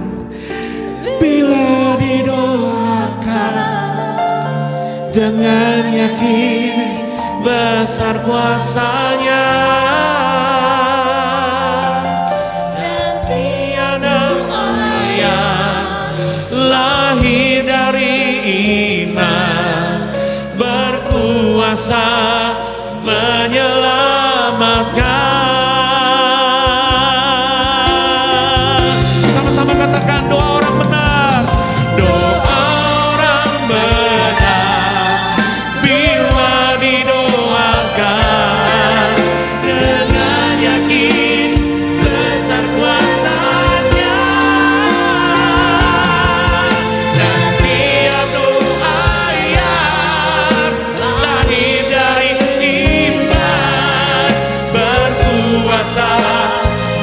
bila didoakan dengan yakin besar kuasanya, dan tiada yang lahir dari iman berkuasa menyelamatkan. Sama-sama katakan doa orang benar. Doa orang benar bila didoakan dengan yakin besar kuasanya, dan tiap doa yang lahir dari iman berkuasa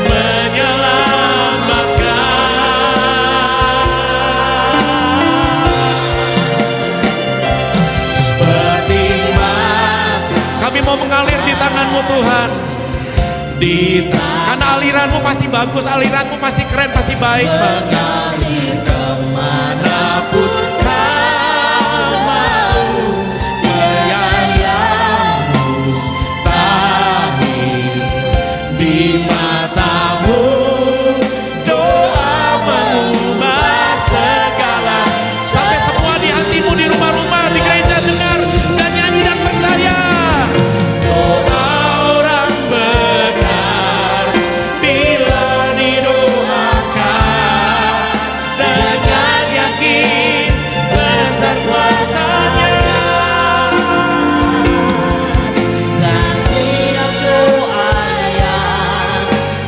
menyelamatkan. Seperti mata kami mau mengalir di tangan-Mu Tuhan. Karena aliranmu pasti bagus, aliranmu pasti keren, pasti baik. Mengalir kemanapun Kau mau, tiada yang mustahil di mata-Mu. Doa mengubah segala. Sampai semua di hatimu, di rumah-rumah, di gereja dengar dan nyanyi dan percaya. Doa orang benar bila didoakan dengan yakin besar kuasanya, dan tiap doa yang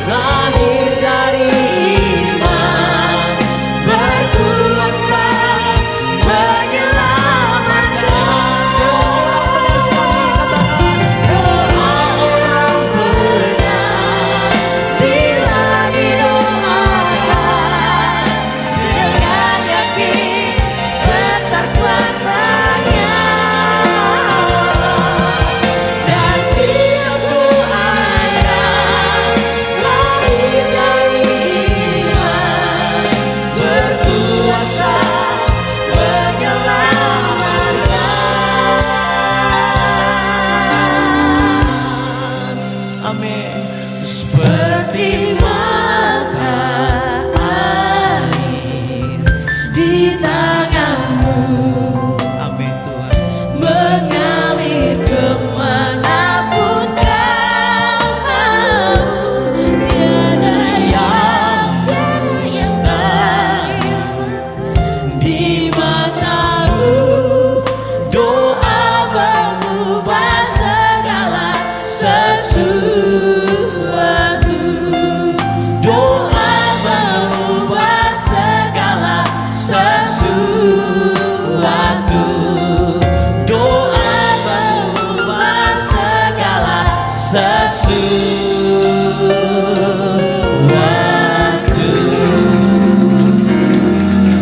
lahir dari iman berkuasa menyelamatkan. Doa orang benar bila didoakan dengan yakin besar kuasanya, dan tiap doa yang lahir dari iman berkuasa menyelamatkan. Amin. Seperti mata air di tangan-Mu, amin Tuhan, mengalir kemanapun Kau mau, tiada yang mustahil di mata-Mu. Doa mengubah segala sesuatu. Doa mengubah segala sesuatu. Doa mengubah segala sesuatu.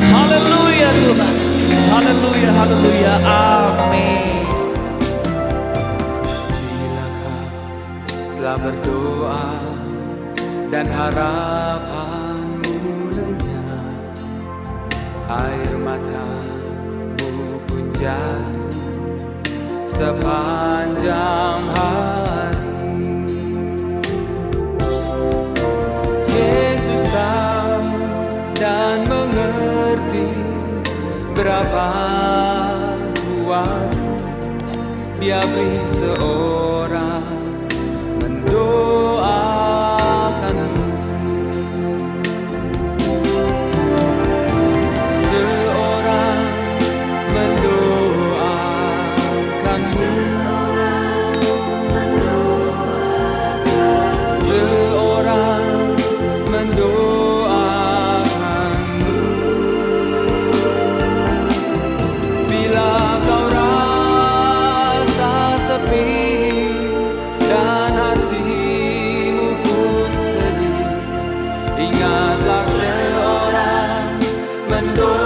Haleluya Tuhan. Haleluya, haleluya. Amin. Bila kau telah berdoa dan harapanmu lenyap, air matamu pun jatuh sepanjang hari. Yesus tahu dan mengerti berapa kuat Dia beri seorang mendoakanmu. Seorang mendoakanmu. Seorang mendoakanmu. Bila kau rasa sepi dan hatimu pun sedih, ingatlah seorang mendoakanmu.